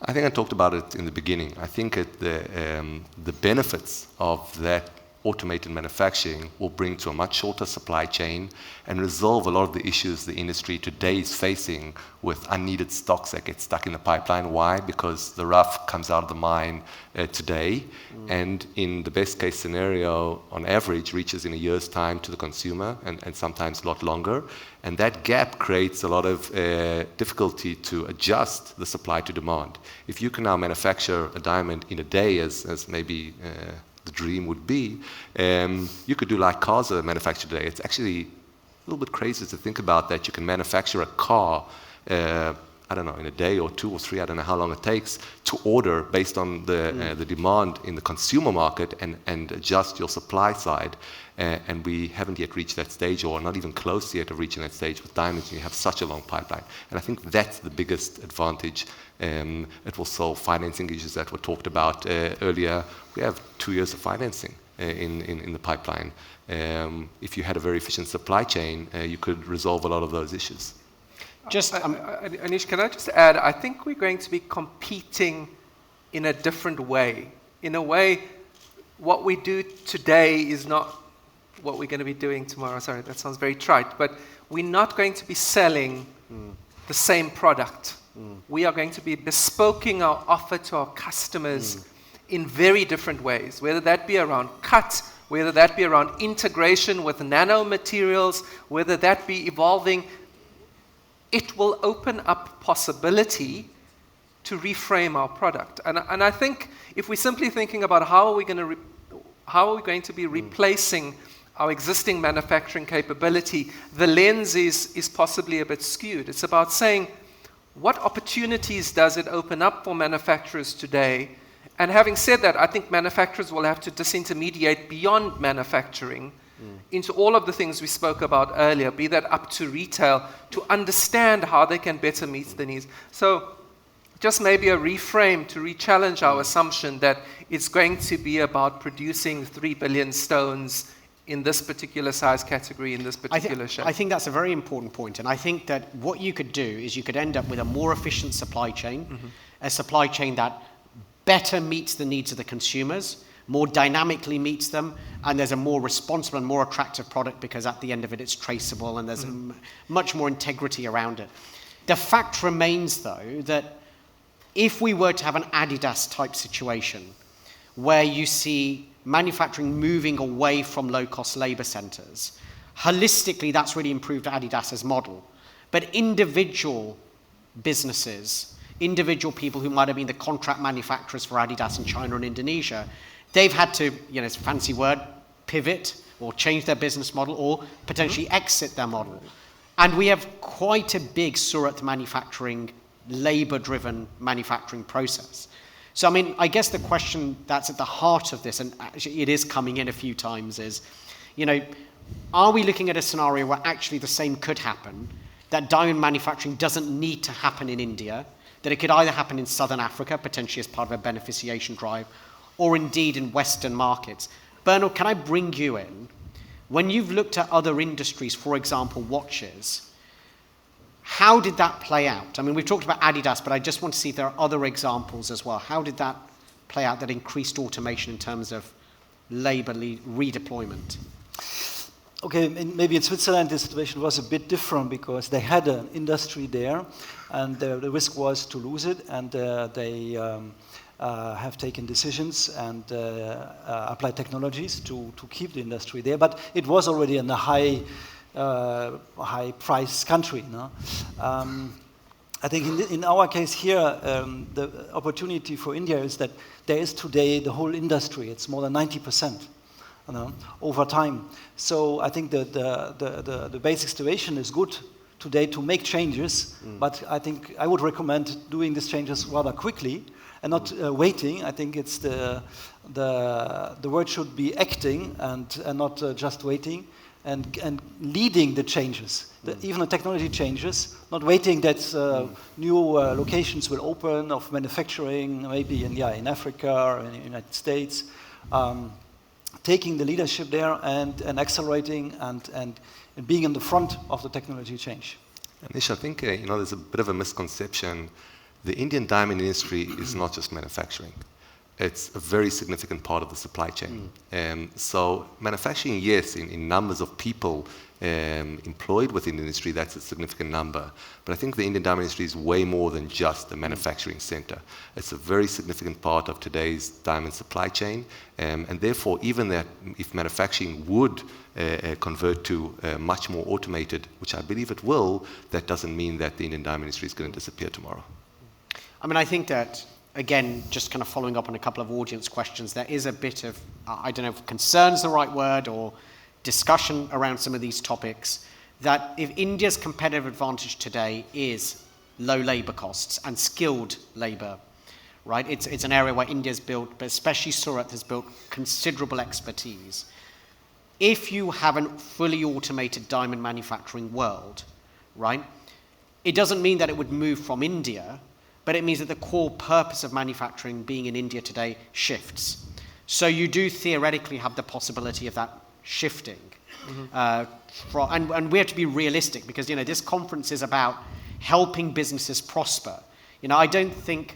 I think I talked about it in the beginning. I think the benefits of that automated manufacturing will bring to a much shorter supply chain and resolve a lot of the issues the industry today is facing with unneeded stocks that get stuck in the pipeline. Why? Because the rough comes out of the mine today, and in the best case scenario, on average, reaches in a year's time to the consumer, and sometimes a lot longer. And that gap creates a lot of difficulty to adjust the supply to demand. If you can now manufacture a diamond in a day, as maybe the dream would be, you could do like cars are manufactured today. It's actually a little bit crazy to think about that you can manufacture a car, I don't know, in a day or 2 or 3, I don't know how long it takes, to order based on the demand in the consumer market and adjust your supply side. And we haven't yet reached that stage, or not even close yet of reaching that stage with diamonds. You have such a long pipeline. And I think that's the biggest advantage. It will solve financing issues that were talked about earlier. We have 2 years of financing in the pipeline. If you had a very efficient supply chain, you could resolve a lot of those issues. Anish, can I just add, I think we're going to be competing in a different way. In a way, what we do today is not what we're going to be doing tomorrow. Sorry, that sounds very trite. But we're not going to be selling the same product. We are going to be bespoking our offer to our customers in very different ways, whether that be around cut, whether that be around integration with nanomaterials, whether that be evolving. It will open up possibility to reframe our product. And I think if we're simply thinking about how are we going to be replacing our existing manufacturing capability, the lens is possibly a bit skewed. It's about saying, what opportunities does it open up for manufacturers today? And having said that, I think manufacturers will have to disintermediate beyond manufacturing into all of the things we spoke about earlier, be that up to retail, to understand how they can better meet the needs. So just maybe a reframe to re-challenge our assumption that it's going to be about producing 3 billion stones in this particular size category, in this particular shape. I think that's a very important point. And I think that what you could do is you could end up with a more efficient supply chain, a supply chain that better meets the needs of the consumers, more dynamically meets them, and there's a more responsible and more attractive product because at the end of it, it's traceable and there's much more integrity around it. The fact remains, though, that if we were to have an Adidas type situation where you see manufacturing moving away from low-cost labor centers, holistically, that's really improved Adidas's model. But individual businesses, individual people who might have been the contract manufacturers for Adidas in China and Indonesia, they've had to, it's a fancy word, pivot or change their business model or potentially exit their model. And we have quite a big Surat manufacturing, labor-driven manufacturing process. So, I guess the question that's at the heart of this, and actually it is coming in a few times, is, are we looking at a scenario where actually the same could happen, that diamond manufacturing doesn't need to happen in India, that it could either happen in Southern Africa, potentially as part of a beneficiation drive, or indeed in Western markets? Bernold, can I bring you in? When you've looked at other industries, for example, watches, how did that play out? We've talked about Adidas, but I just want to see if there are other examples as well. How did that play out, that increased automation in terms of labor redeployment? Okay, maybe in Switzerland the situation was a bit different because they had an industry there and the risk was to lose it, and they have taken decisions and applied technologies to keep the industry there. But it was already in a high price country. No? I think in our case here, the opportunity for India is that there is today the whole industry. It's more than 90%. Over time. So I think that the basic situation is good today to make changes, but I think I would recommend doing these changes rather quickly and not waiting. I think it's the word should be acting and not just waiting and leading the changes. Even the technology changes, not waiting that new locations will open of manufacturing, maybe in Africa or in the United States. Taking the leadership there and accelerating and being in the front of the technology change. Anish, I think there's a bit of a misconception. The Indian diamond industry is not just manufacturing. It's a very significant part of the supply chain. So manufacturing, yes, in numbers of people employed within the industry, that's a significant number. But I think the Indian diamond industry is way more than just a manufacturing center. It's a very significant part of today's diamond supply chain. And therefore, even that if manufacturing would convert to much more automated, which I believe it will, that doesn't mean that the Indian diamond industry is going to disappear tomorrow. I think that, again, just kind of following up on a couple of audience questions, there is a bit of, I don't know if concern's the right word, or discussion around some of these topics, that if India's competitive advantage today is low labor costs and skilled labor, right? It's an area where India's built, but especially Surat has built considerable expertise. If you have a fully automated diamond manufacturing world, right, it doesn't mean that it would move from India, but it means that the core purpose of manufacturing being in India today shifts. So you do theoretically have the possibility of that shifting. And we have to be realistic because, this conference is about helping businesses prosper. I don't think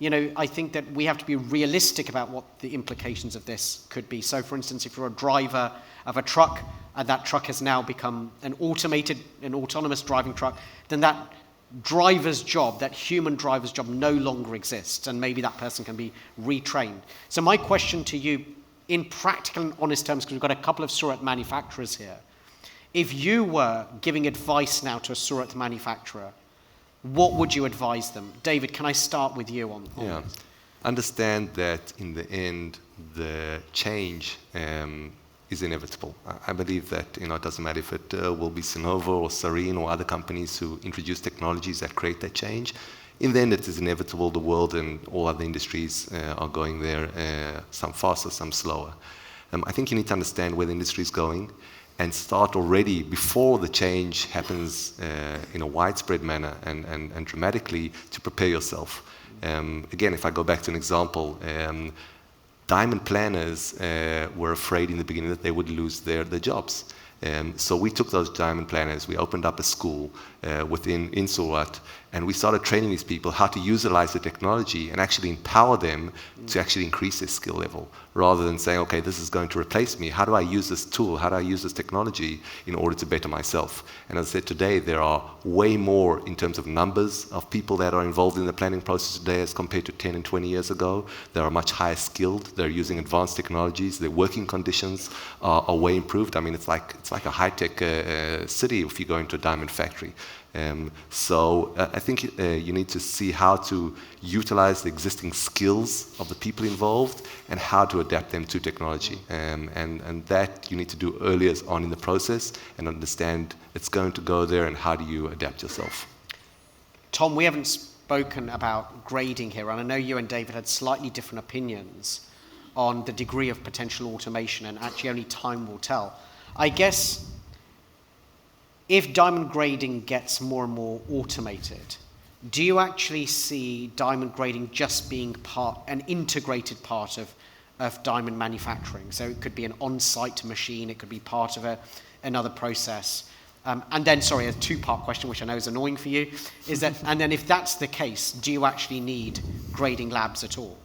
I think that we have to be realistic about what the implications of this could be. So, for instance, if you're a driver of a truck and that truck has now become an autonomous driving truck, then that driver's job, that human driver's job, no longer exists, and maybe that person can be retrained. So my question to you, in practical and honest terms, because we've got a couple of Surat manufacturers here, if you were giving advice now to a Surat manufacturer, what would you advise them? David, can I start with you on this? Understand that in the end, the change is inevitable. I believe that it doesn't matter if it will be Synova or Sarine or other companies who introduce technologies that create that change. In the end, it is inevitable. The world and all other industries are going there, some faster, some slower. I think you need to understand where the industry is going and start already before the change happens in a widespread manner and dramatically to prepare yourself. Again, if I go back to an example, diamond planners were afraid in the beginning that they would lose their jobs. So we took those diamond planners, we opened up a school in Surat, and we started training these people how to utilize the technology and actually empower them to actually increase their skill level, rather than saying, okay, this is going to replace me. How do I use this tool? How do I use this technology in order to better myself? And as I said today, there are way more in terms of numbers of people that are involved in the planning process today as compared to 10 and 20 years ago. They are much higher skilled. They're using advanced technologies. Their working conditions are way improved. I mean, it's like a high-tech city if you go into a diamond factory. So I think you need to see how to utilize the existing skills of the people involved and how to adapt them to technology. And that you need to do earlier on in the process and understand it's going to go there and how do you adapt yourself. Tom, we haven't spoken about grading here, and I know you and David had slightly different opinions on the degree of potential automation, and actually only time will tell. I guess if diamond grading gets more and more automated, do you actually see diamond grading just being an integrated part of diamond manufacturing? So it could be an on-site machine, it could be part of another process. And then, sorry, a two-part question, which I know is annoying for you, is that, and then if that's the case, do you actually need grading labs at all?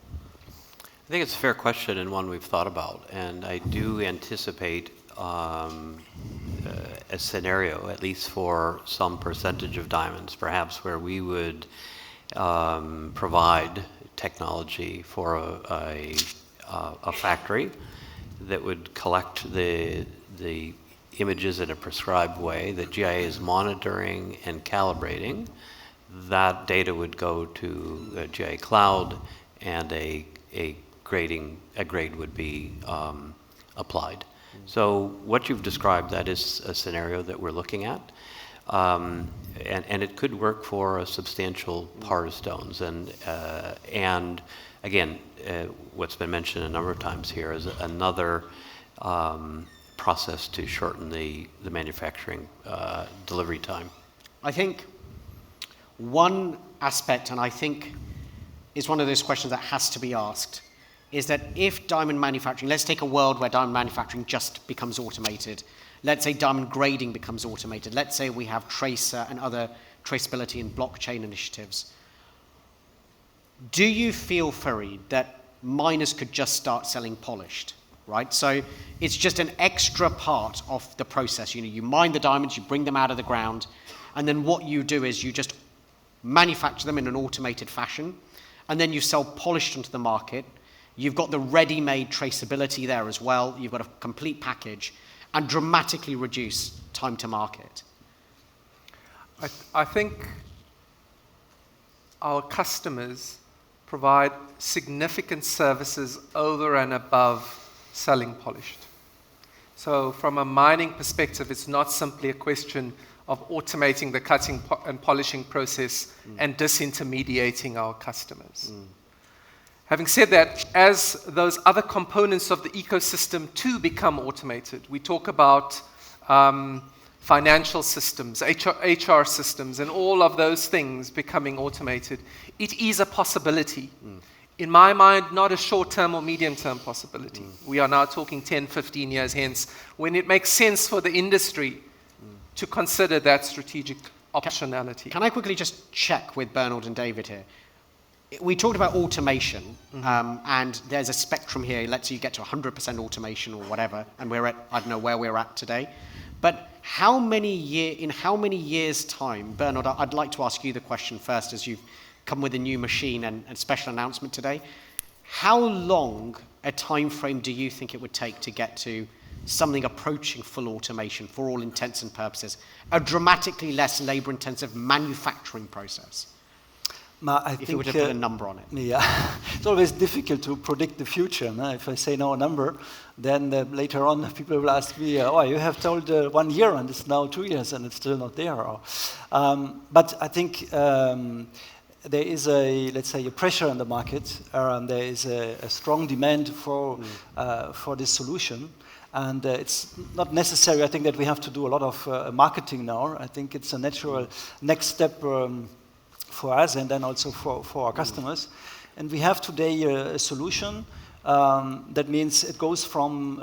I think it's a fair question and one we've thought about, and I do anticipate a scenario, at least for some percentage of diamonds, perhaps where we would provide technology for a factory that would collect the images in a prescribed way that GIA is monitoring and calibrating. That data would go to GIA Cloud, and a grade would be applied. So what you've described, that is a scenario that we're looking at. And it could work for a substantial part of stones. And again, what's been mentioned a number of times here is another process to shorten the manufacturing delivery time. I think one aspect, and I think is one of those questions that has to be asked, is that if diamond manufacturing, let's take a world where diamond manufacturing just becomes automated. Let's say diamond grading becomes automated. Let's say we have Tracer and other traceability and blockchain initiatives. Do you feel, Faried, that miners could just start selling polished, right? So it's just an extra part of the process. You mine the diamonds, you bring them out of the ground, and then what you do is you just manufacture them in an automated fashion, and then you sell polished onto the market. You've got the ready-made traceability there as well. You've got a complete package and dramatically reduce time to market. I think our customers provide significant services over and above selling polished. So from a mining perspective, it's not simply a question of automating the cutting and polishing process and disintermediating our customers. Having said that, as those other components of the ecosystem too become automated, we talk about financial systems, HR systems, and all of those things becoming automated, it is a possibility. In my mind, not a short-term or medium-term possibility. We are now talking 10, 15 years hence, when it makes sense for the industry to consider that strategic optionality. Can I quickly just check with Bernold and David here? we talked about automation, and there's a spectrum here. Let's say you get to 100% automation or whatever, and we're at, I don't know where we're at today. But in how many years' time, Bernold, I'd like to ask you the question first, as you've come with a new machine and special announcement today. How long a time frame do you think it would take to get to something approaching full automation for all intents and purposes, a dramatically less labor-intensive manufacturing process? I if think, you were to put a number on it. Yeah, it's always difficult to predict the future. No? If I say no number, then later on people will ask me, oh, you have told 1 year and it's now 2 years and it's still not there. But I think there is let's say, a pressure in the market. There is a strong demand for this solution. And it's not necessary, I think, that we have to do a lot of marketing now. I think it's a natural next step for us and then also for our customers. And we have today a solution that means it goes from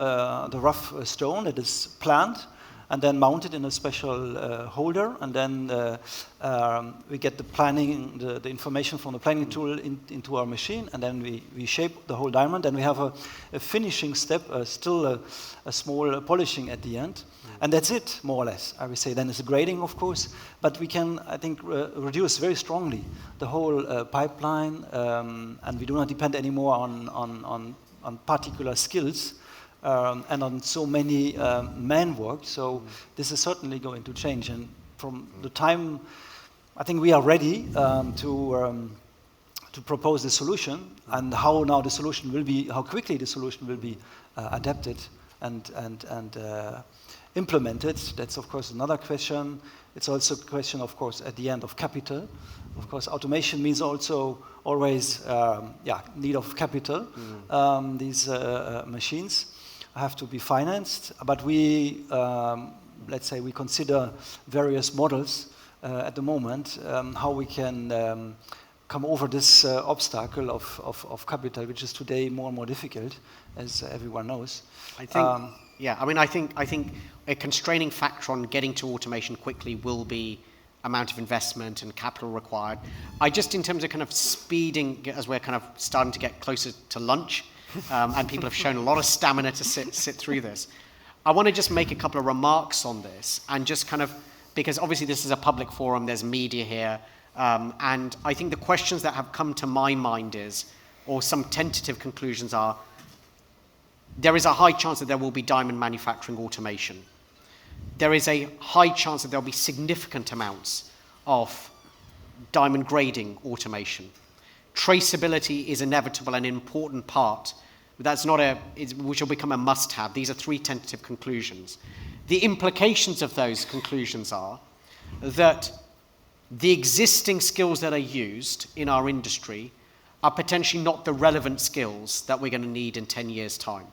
the rough stone that is planned and then mounted in a special holder, and then we get the planning, the information from the planning tool into our machine, and then we shape the whole diamond, and we have a finishing step, still a small polishing at the end. And that's it, more or less, I would say. Then it's grading, of course, but we can, I think, reduce very strongly the whole pipeline, and we do not depend anymore on particular skills and on so many man work. So this is certainly going to change. And from the time, I think we are ready to propose the solution, and how now the solution will be, how quickly the solution will be adapted and implemented. That's of course another question. It's also a question, of course, at the end of capital. Of course, automation means also always need of capital. These machines have to be financed, but we, let's say, we consider various models at the moment how we can come over this obstacle of capital, which is today more and more difficult, as everyone knows. I think, yeah, I mean, I think a constraining factor on getting to automation quickly will be amount of investment and capital required. I just, in terms of kind of speeding, as we're kind of starting to get closer to lunch, and people have shown a lot of stamina to sit through this, I want to just make a couple of remarks on this, and just kind of, because obviously this is a public forum, there's media here, and I think the questions that have come to my mind is, or some tentative conclusions are, there is a high chance that there will be diamond manufacturing automation. There is a high chance that there will be significant amounts of diamond grading automation. Traceability is inevitable and an important part. That's not which will become a must-have. These are three tentative conclusions. The implications of those conclusions are that the existing skills that are used in our industry are potentially not the relevant skills that we're going to need in 10 years' time.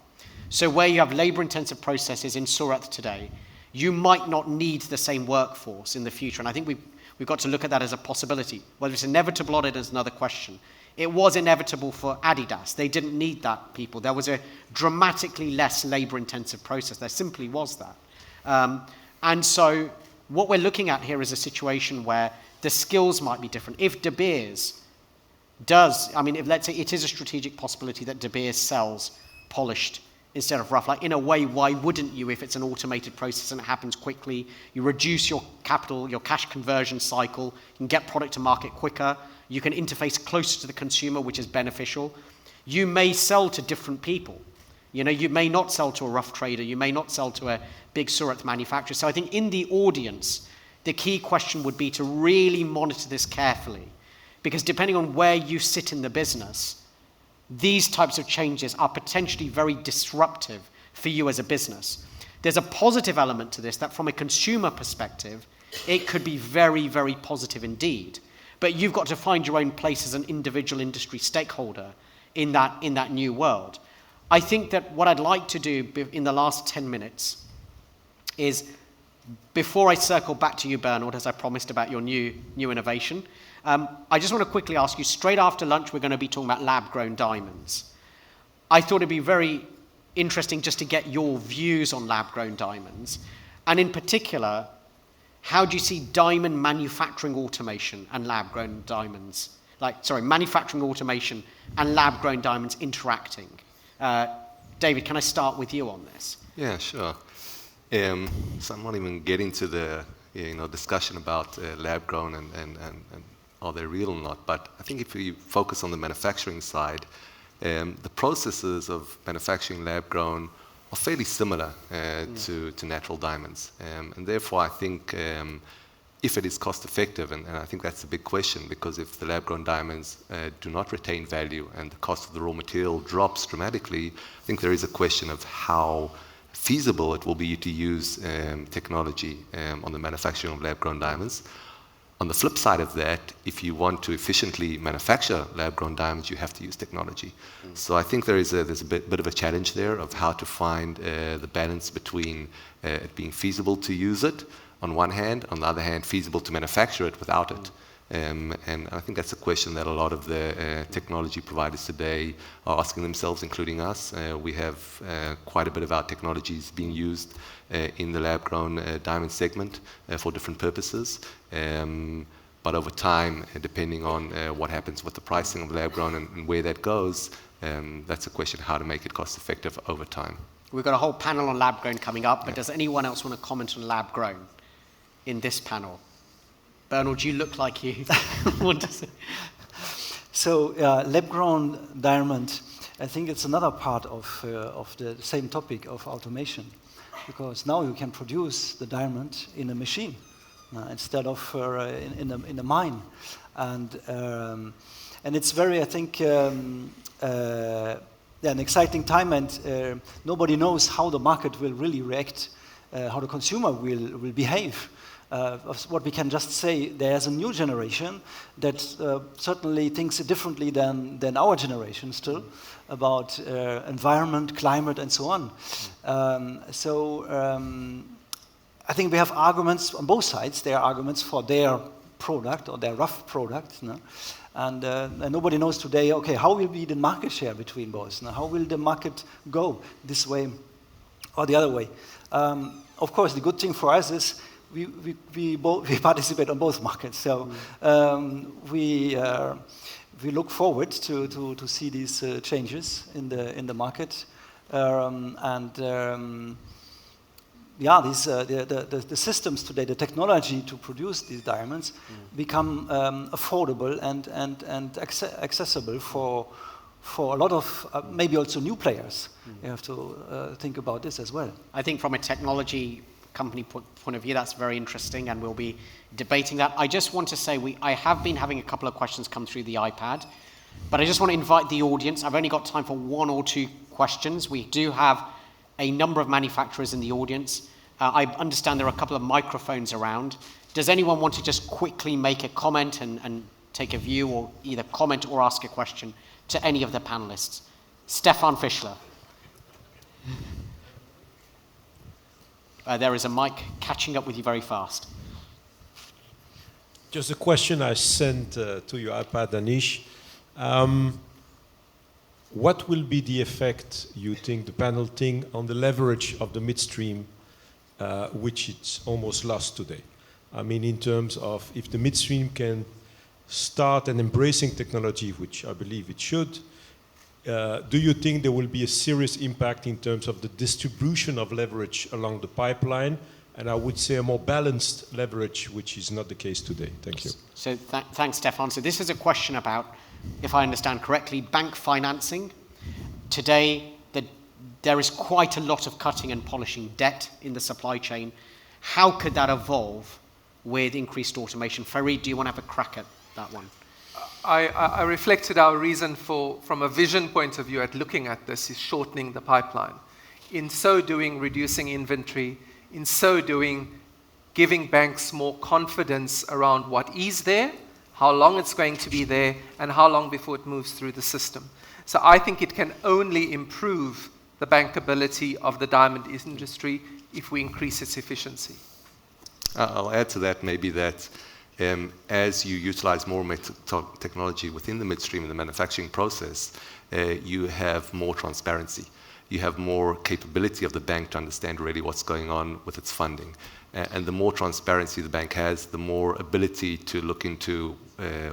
So where you have labor-intensive processes in Surat today, you might not need the same workforce in the future. And I think we've got to look at that as a possibility. Whether it's inevitable or not is another question. It was inevitable for Adidas. They didn't need that people. There was a dramatically less labor-intensive process. There simply was that. And so what we're looking at here is a situation where the skills might be different. If De Beers does, I mean, if let's say it is a strategic possibility that De Beers sells polished instead of rough, like in a way, why wouldn't you if it's an automated process and it happens quickly? You reduce your capital, your cash conversion cycle, you can get product to market quicker, you can interface closer to the consumer, which is beneficial. You may sell to different people. You know, you may not sell to a rough trader, you may not sell to a big Surat manufacturer. So I think in the audience, the key question would be to really monitor this carefully, because depending on where you sit in the business, these types of changes are potentially very disruptive for you as a business. There's a positive element to this, that from a consumer perspective, it could be very, very positive indeed. But you've got to find your own place as an individual industry stakeholder in that new world. I think that what I'd like to do in the last 10 minutes is, before I circle back to you, Bernold, as I promised about your new innovation, I just want to quickly ask you, straight after lunch, we're going to be talking about lab-grown diamonds. I thought it'd be very interesting just to get your views on lab-grown diamonds. And in particular, how do you see diamond manufacturing automation and lab-grown diamonds manufacturing automation and lab-grown diamonds interacting. David, can I start with you on this? Yeah, sure. So I'm not even getting to the discussion about lab-grown and are they real or not. But I think if we focus on the manufacturing side, the processes of manufacturing lab-grown are fairly similar to natural diamonds. And therefore, I think if it is cost-effective, and I think that's a big question, because if the lab-grown diamonds do not retain value and the cost of the raw material drops dramatically, I think there is a question of how feasible it will be to use technology on the manufacturing of lab-grown diamonds. On the flip side of that, if you want to efficiently manufacture lab-grown diamonds, you have to use technology. So I think there's a bit of a challenge there of how to find the balance between it being feasible to use it on one hand, on the other hand, feasible to manufacture it without it. And I think that's a question that a lot of the technology providers today are asking themselves, including us. We have quite a bit of our technologies being used in the lab-grown diamond segment for different purposes. But over time, depending on what happens with the pricing of lab-grown and where that goes, that's a question how to make it cost-effective over time. We've got a whole panel on lab-grown coming up, but does anyone else want to comment on lab-grown in this panel? Bernold, you look like you want to say. So lab-grown diamond, I think it's another part of the same topic of automation, because now you can produce the diamond in a machine instead of in a mine, and it's very, I think, an exciting time, and nobody knows how the market will really react, how the consumer will behave. What we can just say, there's a new generation that certainly thinks differently than our generation still about environment, climate, and so on. I think we have arguments on both sides. There are arguments for their product or their rough product, and nobody knows today, okay, how will be the market share between both? How will the market go this way or the other way? Of course, the good thing for us is we participate on both markets, so we look forward to see these changes in the market, the systems today, the technology to produce these diamonds become affordable and accessible for a lot of maybe also new players. You have to think about this as well. I think from a technology company point of view, that's very interesting, and we'll be debating that. I just want to say I have been having a couple of questions come through the iPad, but I just want to invite the audience. I've only got time for one or two questions. We do have a number of manufacturers in the audience. I understand there are a couple of microphones around. Does anyone want to just quickly make a comment and take a view, or either comment or ask a question to any of the panelists? Stefan Fischler. There is a mic catching up with you very fast. Just a question I sent to your iPad, Anish. What will be the effect, you think, the panel think, on the leverage of the midstream, which it's almost lost today? I mean, in terms of if the midstream can start and embracing technology, which I believe it should, do you think there will be a serious impact in terms of the distribution of leverage along the pipeline? And I would say a more balanced leverage, which is not the case today. Thank you. So thanks, Stefan. So this is a question about, if I understand correctly, bank financing. Today, there is quite a lot of cutting and polishing debt in the supply chain. How could that evolve with increased automation? Faried, do you want to have a crack at that one? I reflected our reason from a vision point of view at looking at this is shortening the pipeline. In so doing, reducing inventory. In so doing, giving banks more confidence around what is there, how long it's going to be there, and how long before it moves through the system. So I think it can only improve the bankability of the diamond industry if we increase its efficiency. I'll add to that maybe that as you utilize more technology within the midstream in the manufacturing process, you have more transparency. You have more capability of the bank to understand really what's going on with its funding. And the more transparency the bank has, the more ability to look into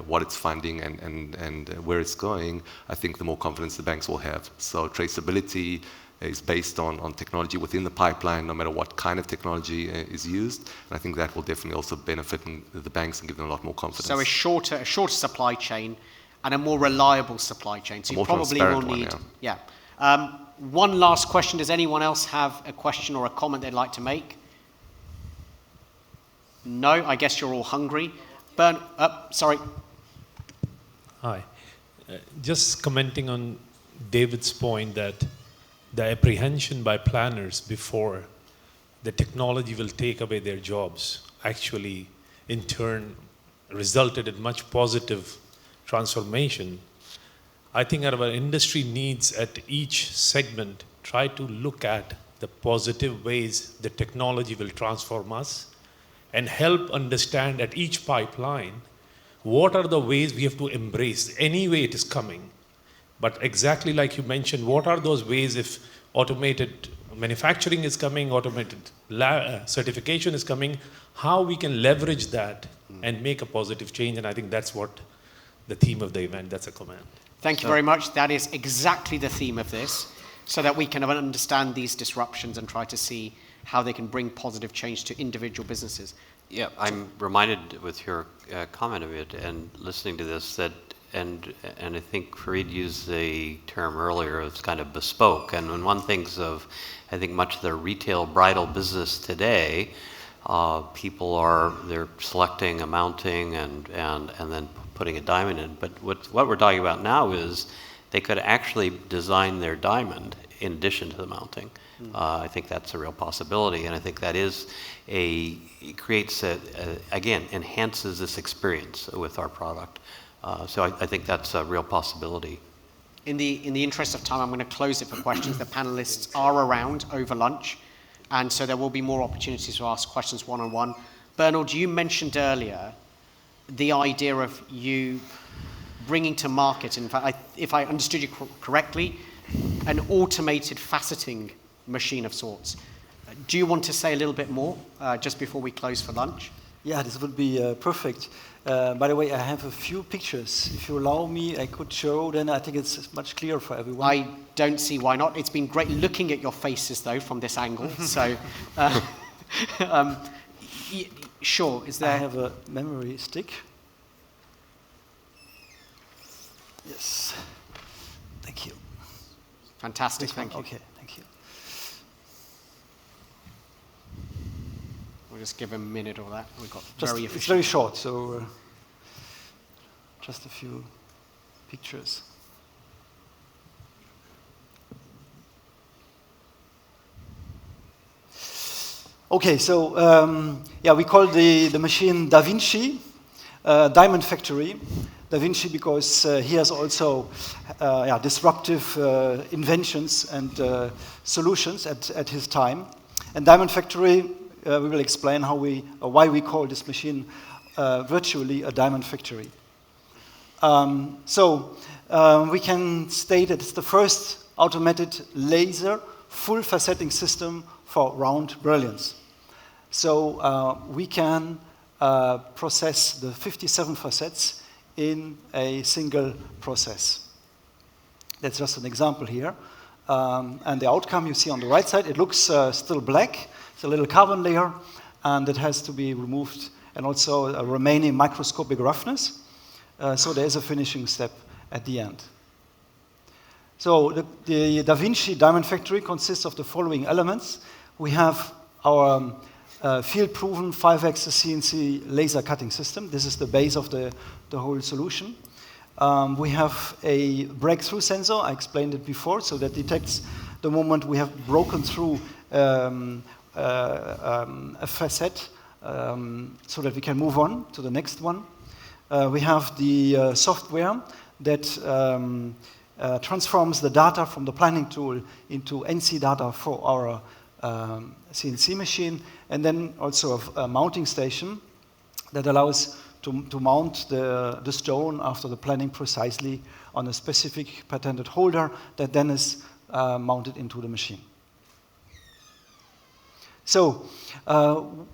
what it's funding and where it's going, I think the more confidence the banks will have. So traceability is based on technology within the pipeline, no matter what kind of technology is used. And I think that will definitely also benefit the banks and give them a lot more confidence. So a shorter supply chain and a more reliable supply chain. So you probably will need, one last question. Does anyone else have a question or a comment they'd like to make? No, I guess you're all hungry. Sorry. Hi. Just commenting on David's point that the apprehension by planners before the technology will take away their jobs actually in turn resulted in much positive transformation. I think our industry needs at each segment try to look at the positive ways the technology will transform us and help understand at each pipeline what are the ways we have to embrace any way it is coming. But exactly like you mentioned, what are those ways if automated manufacturing is coming, automated certification is coming, how we can leverage that and make a positive change. And I think that's what the theme of the event, that's a comment. Thank you very much. That is exactly the theme of this, so that we can understand these disruptions and try to see how they can bring positive change to individual businesses. Yeah, I'm reminded with your comment of it and listening to this that, and I think Faried used the term earlier, it's kind of bespoke. And when one thinks of, I think much of the retail bridal business today, people they're selecting a mounting and then putting a diamond in. But what we're talking about now is they could actually design their diamond in addition to the mounting. I think that's a real possibility, and I think that again, enhances this experience with our product. So I think that's a real possibility. In the interest of time, I'm going to close it for questions. The panelists are around over lunch, and so there will be more opportunities to ask questions one-on-one. Bernold, you mentioned earlier the idea of you bringing to market, in fact, if I understood you correctly, an automated faceting machine of sorts. Do you want to say a little bit more just before we close for lunch? Yeah, this would be perfect. By the way, I have a few pictures. If you allow me, I could show, then I think it's much clearer for everyone. I don't see why not. It's been great looking at your faces, though, from this angle. So, sure, is there... I have a memory stick. Yes. Thank you. Fantastic, thank you. Okay, thank you. We'll just give him a minute or that. We've got very efficient. It's very short, so just a few pictures. Okay, so we call the machine Dmcc, Diamond Factory. Da Vinci because he has also disruptive inventions and solutions at his time. And Diamond Factory, we will explain why we call this machine virtually a diamond factory. We can state that it's the first automated laser full faceting system for round brilliance. So we can process the 57 facets in a single process. That's just an example here. And the outcome you see on the right side, it looks still black. It's a little carbon layer, and it has to be removed, and also a remaining microscopic roughness. So there is a finishing step at the end. So the Da Vinci Diamond Factory consists of the following elements. We have our field-proven 5-axis CNC laser cutting system. This is the base of the whole solution. We have a breakthrough sensor. I explained it before, so that detects the moment we have broken through a facet, so that we can move on to the next one. We have the software that transforms the data from the planning tool into NC data for our CNC machine, and then also a mounting station that allows to mount the stone after the planning precisely on a specific patented holder that then is mounted into the machine. So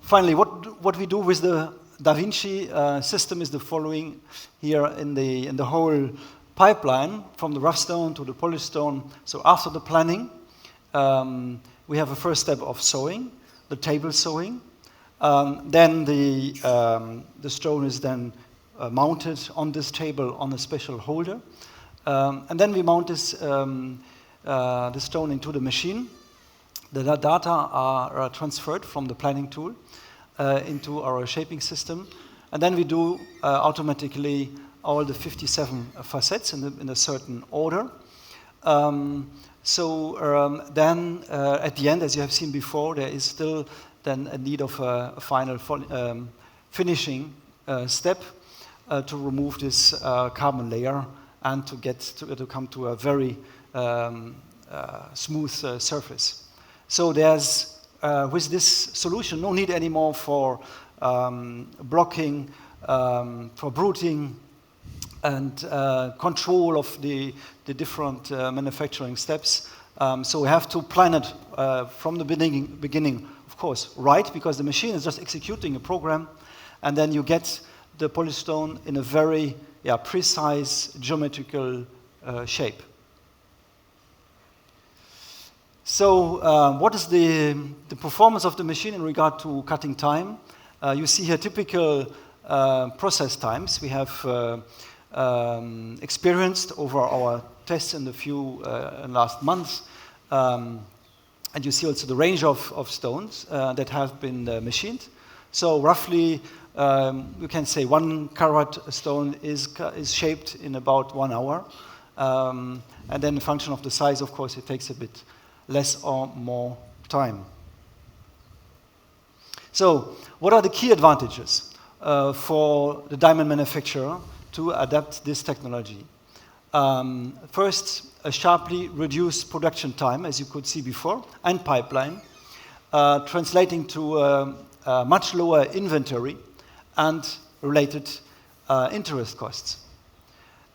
finally, what we do with the Da Vinci system is the following here in the whole pipeline from the rough stone to the polished stone. So after the planning, we have a first step of sewing, the table sewing. Then the stone is then mounted on this table on a special holder. And then we mount this, the stone into the machine. The data are transferred from the planning tool into our shaping system. And then we do automatically all the 57 facets in a certain order. Then at the end, as you have seen before, there is still then a need of a final finishing step to remove this carbon layer and to come to a very smooth surface. So there's, with this solution, no need anymore for blocking, for bruting, and control of the different manufacturing steps. So we have to plan it from the beginning, of course, right, because the machine is just executing a program, and then you get the polished stone in a very precise geometrical shape. So what is the performance of the machine in regard to cutting time? You see here typical process times we have experienced over our tests in the last months. And you see also the range of stones that have been machined. So roughly, you can say 1 carat stone is shaped in about 1 hour. And then in function of the size, of course, it takes a bit less or more time. So what are the key advantages for the diamond manufacturer to adapt this technology? First, a sharply reduced production time, as you could see before, and pipeline, translating to a much lower inventory and related interest costs.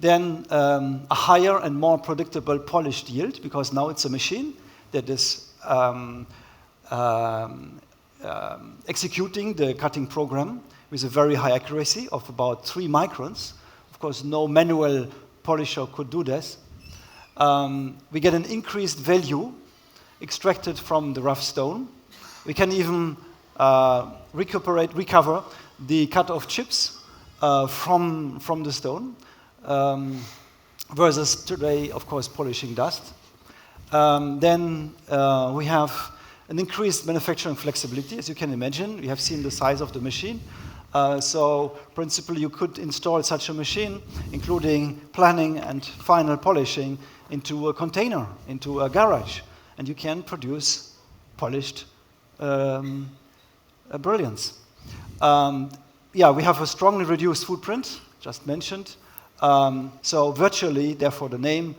Then a higher and more predictable polished yield, because now it's a machine that is executing the cutting program with a very high accuracy of about 3 microns. Of course, no manual polisher could do this. We get an increased value extracted from the rough stone. We can even recover the cut-off chips from the stone, versus today, of course, polishing dust. Then we have an increased manufacturing flexibility, as you can imagine. We have seen the size of the machine. So principally, you could install such a machine, including planning and final polishing, into a container, into a garage, and you can produce polished brilliance. We have a strongly reduced footprint, just mentioned. So virtually, therefore the name,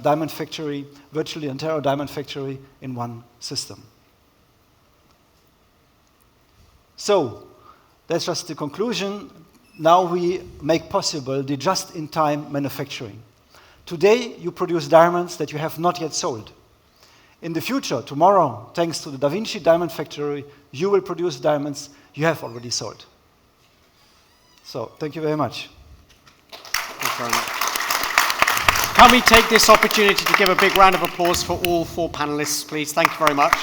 Diamond Factory, virtually entire Diamond Factory in one system. So that's just the conclusion. Now we make possible the just-in-time manufacturing. Today, you produce diamonds that you have not yet sold. In the future, tomorrow, thanks to the Da Vinci Diamond Factory, you will produce diamonds you have already sold. So, thank you very much. Thank you very much. Can we take this opportunity to give a big round of applause for all 4 panelists, please? Thank you very much.